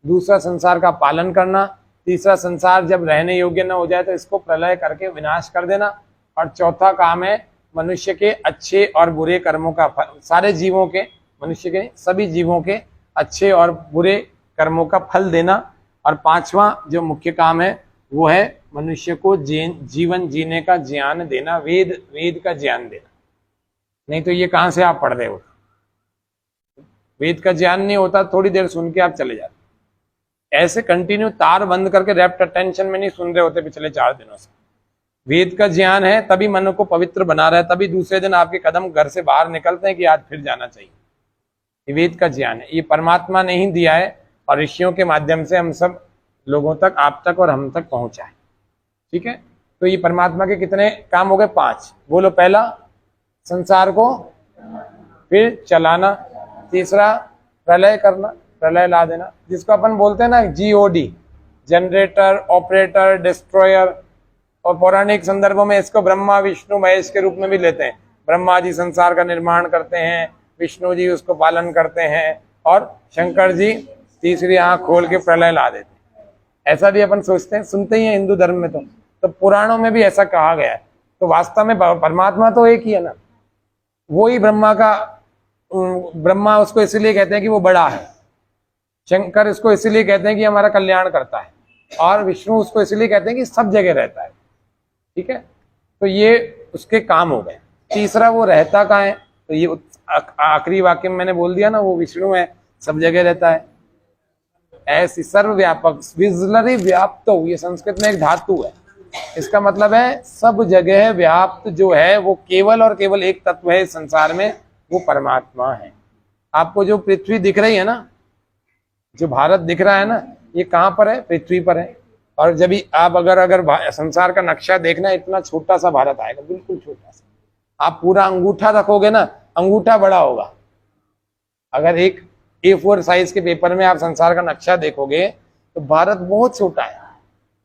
दूसरा, संसार का पालन करना। तीसरा, संसार जब रहने योग्य न हो जाए तो इसको प्रलय करके विनाश कर देना। और चौथा काम है मनुष्य के अच्छे और बुरे कर्मों का फल, सारे जीवों के, मनुष्य के सभी जीवों के अच्छे और बुरे कर्मों का फल देना। और 5वां जो मुख्य काम है वो है मनुष्य को जीवन जीने का ज्ञान देना, वेद का ज्ञान देना। नहीं तो ये कहां से आप पढ़ रहे हो? वेद का ज्ञान नहीं होता, थोड़ी देर सुन के आप चले जाते। ऐसे कंटिन्यू तार बंद करके रैप्ट अटेंशन में नहीं सुन रहे होते पिछले 4 दिनों से। वेद का ज्ञान है तभी मन को पवित्र बना रहा है, तभी दूसरे दिन आपके कदम घर से बाहर निकलते हैं कि आज फिर जाना चाहिए। ये वेद का ज्ञान है, ये परमात्मा ने ही दिया है और ऋषियों के माध्यम से हम सब लोगों तक, आप तक और हम तक पहुंचा है। ठीक है, तो ये परमात्मा के कितने काम हो गए? 5। बोलो, पहला संसार को फिर चलाना, तीसरा प्रलय करना, प्रलय ला देना, जिसको अपन बोलते हैं ना GOD, जनरेटर, ऑपरेटर, डिस्ट्रॉयर, और पौराणिक संदर्भों में इसको ब्रह्मा विष्णु महेश के रूप में भी लेते हैं। ब्रह्मा जी संसार का निर्माण करते हैं, विष्णु जी उसको पालन करते हैं और शंकर जी तीसरी आंख खोल के प्रलय ला देते हैं। ऐसा भी अपन सोचते हैं, सुनते ही हैं हिंदू धर्म में, तो पुराणों में भी ऐसा कहा गया है। तो वास्तव में परमात्मा तो एक ही है ना, वो ही ब्रह्मा का, ब्रह्मा उसको इसलिए कहते हैं कि वो बड़ा है, शंकर इसको इसलिए कहते हैं कि हमारा कल्याण करता है, और विष्णु उसको इसलिए कहते हैं कि सब जगह रहता है। ठीक है, तो ये उसके काम हो गए। तीसरा, वो रहता कहाँ है? तो ये आखिरी वाक्य में मैंने बोल दिया ना, वो विष्णु है, सब जगह रहता है। ऐसी सर्वव्यापक, विजलरी व्याप्त, ये संस्कृत में एक धातु है, इसका मतलब है सब जगह व्याप्त जो है वो केवल और केवल एक तत्व है इस संसार में, वो परमात्मा है। आपको जो पृथ्वी दिख रही है ना, जो भारत दिख रहा है ना, ये कहाँ पर है? पृथ्वी पर है। और जब भी आप अगर संसार का नक्शा देखना, इतना छोटा सा भारत आएगा, बिल्कुल छोटा सा। आप पूरा अंगूठा रखोगे ना, अंगूठा बड़ा होगा। अगर एक A4 साइज के पेपर में आप संसार का नक्शा देखोगे तो भारत बहुत छोटा है।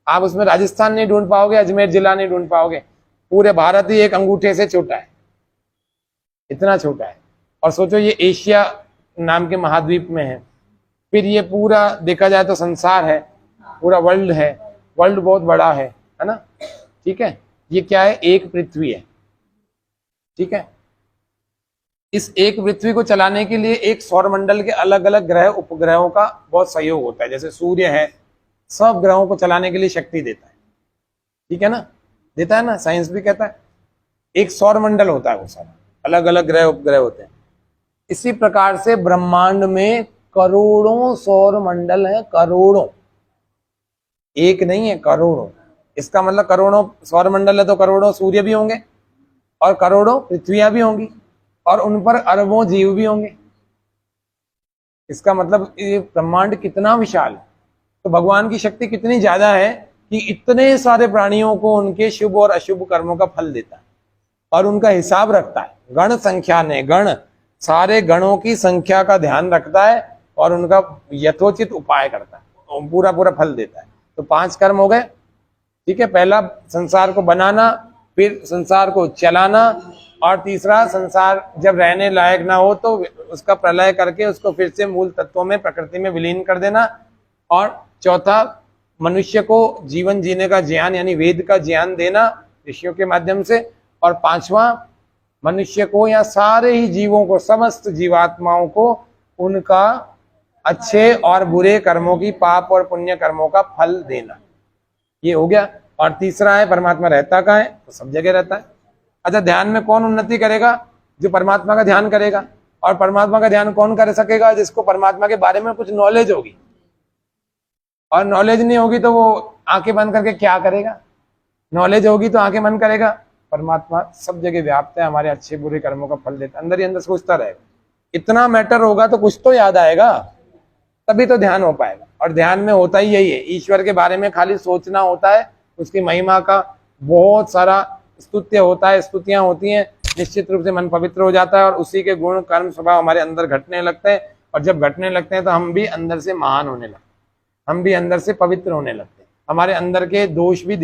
आप उसमें राजस्थान नहीं ढूंढ पाओगे, अजमेर जिला नहीं ढूंढ पाओगे, पूरे भारत ही एक अंगूठे से छोटा है, इतना छोटा है। और सोचो ये एशिया नाम के महाद्वीप में है, फिर ये पूरा देखा जाए तो संसार है, पूरा वर्ल्ड है, वर्ल्ड बहुत बड़ा है ना। ठीक है, ये क्या है? एक पृथ्वी है। ठीक है, इस एक पृथ्वी को चलाने के लिए एक सौरमंडल के अलग अलग ग्रह उपग्रहों का बहुत सहयोग होता है। जैसे सूर्य है, सब ग्रहों को चलाने के लिए शक्ति देता है। ठीक है ना, देता है ना, साइंस भी कहता है। एक सौरमंडल होता है, वो सारा अलग अलग ग्रह उपग्रह होते हैं। इसी प्रकार से ब्रह्मांड में करोड़ों सौरमंडल हैं, करोड़ों, एक नहीं है, करोड़ों। इसका मतलब करोड़ों सौरमंडल है तो करोड़ों सूर्य भी होंगे और करोड़ों पृथ्वियां भी होंगी और उन पर अरबों जीव भी होंगे। इसका मतलब ये ब्रह्मांड कितना विशाल है। तो भगवान की शक्ति कितनी ज्यादा है कि इतने सारे प्राणियों को उनके शुभ और अशुभ कर्मों का फल देता है और उनका हिसाब रखता है। गण संख्या ने, गण सारे गणों की संख्या का ध्यान रखता है और उनका यथोचित उपाय करता है और पूरा पूरा फल देता है। तो 5 कर्म हो गए। ठीक है, पहला संसार को बनाना, फिर संसार को चलाना, और तीसरा संसार जब रहने लायक ना हो तो उसका प्रलय करके उसको फिर से मूल तत्वों में, प्रकृति में विलीन कर देना, और चौथा मनुष्य को जीवन जीने का ज्ञान यानी वेद का ज्ञान देना ऋषियों के माध्यम से, और 5वां मनुष्य को या सारे ही जीवों को, समस्त जीवात्माओं को उनका अच्छे और बुरे कर्मों की, पाप और पुण्य कर्मों का फल देना। ये हो गया। और तीसरा है परमात्मा रहता कहाँ है? तो सब जगह रहता है। अच्छा, ध्यान में कौन उन्नति करेगा? जो परमात्मा का ध्यान करेगा। और परमात्मा का ध्यान कौन कर सकेगा? जिसको परमात्मा के बारे में कुछ नॉलेज होगी। और नॉलेज नहीं होगी तो वो आंखें बंद करके क्या करेगा? नॉलेज होगी तो आंखें बंद करेगा। परमात्मा सब जगह व्याप्त है, हमारे अच्छे बुरे कर्मों का फल देता है, अंदर ही अंदर सोचता रहेगा। इतना मैटर होगा तो कुछ तो याद आएगा, तभी तो ध्यान हो पाएगा। और ध्यान में होता ही यही है, ईश्वर के बारे में खाली सोचना होता है, उसकी महिमा का बहुत सारा स्तुत्य होता है, स्तुतियां होती हैं, निश्चित रूप से मन पवित्र हो जाता है और उसी के गुण कर्म स्वभाव हमारे अंदर घटने लगते हैं। और जब घटने लगते हैं तो हम भी अंदर से महान होने लगते हैं, हम भी अंदर से पवित्र होने लगते हैं, हमारे अंदर के दोष भी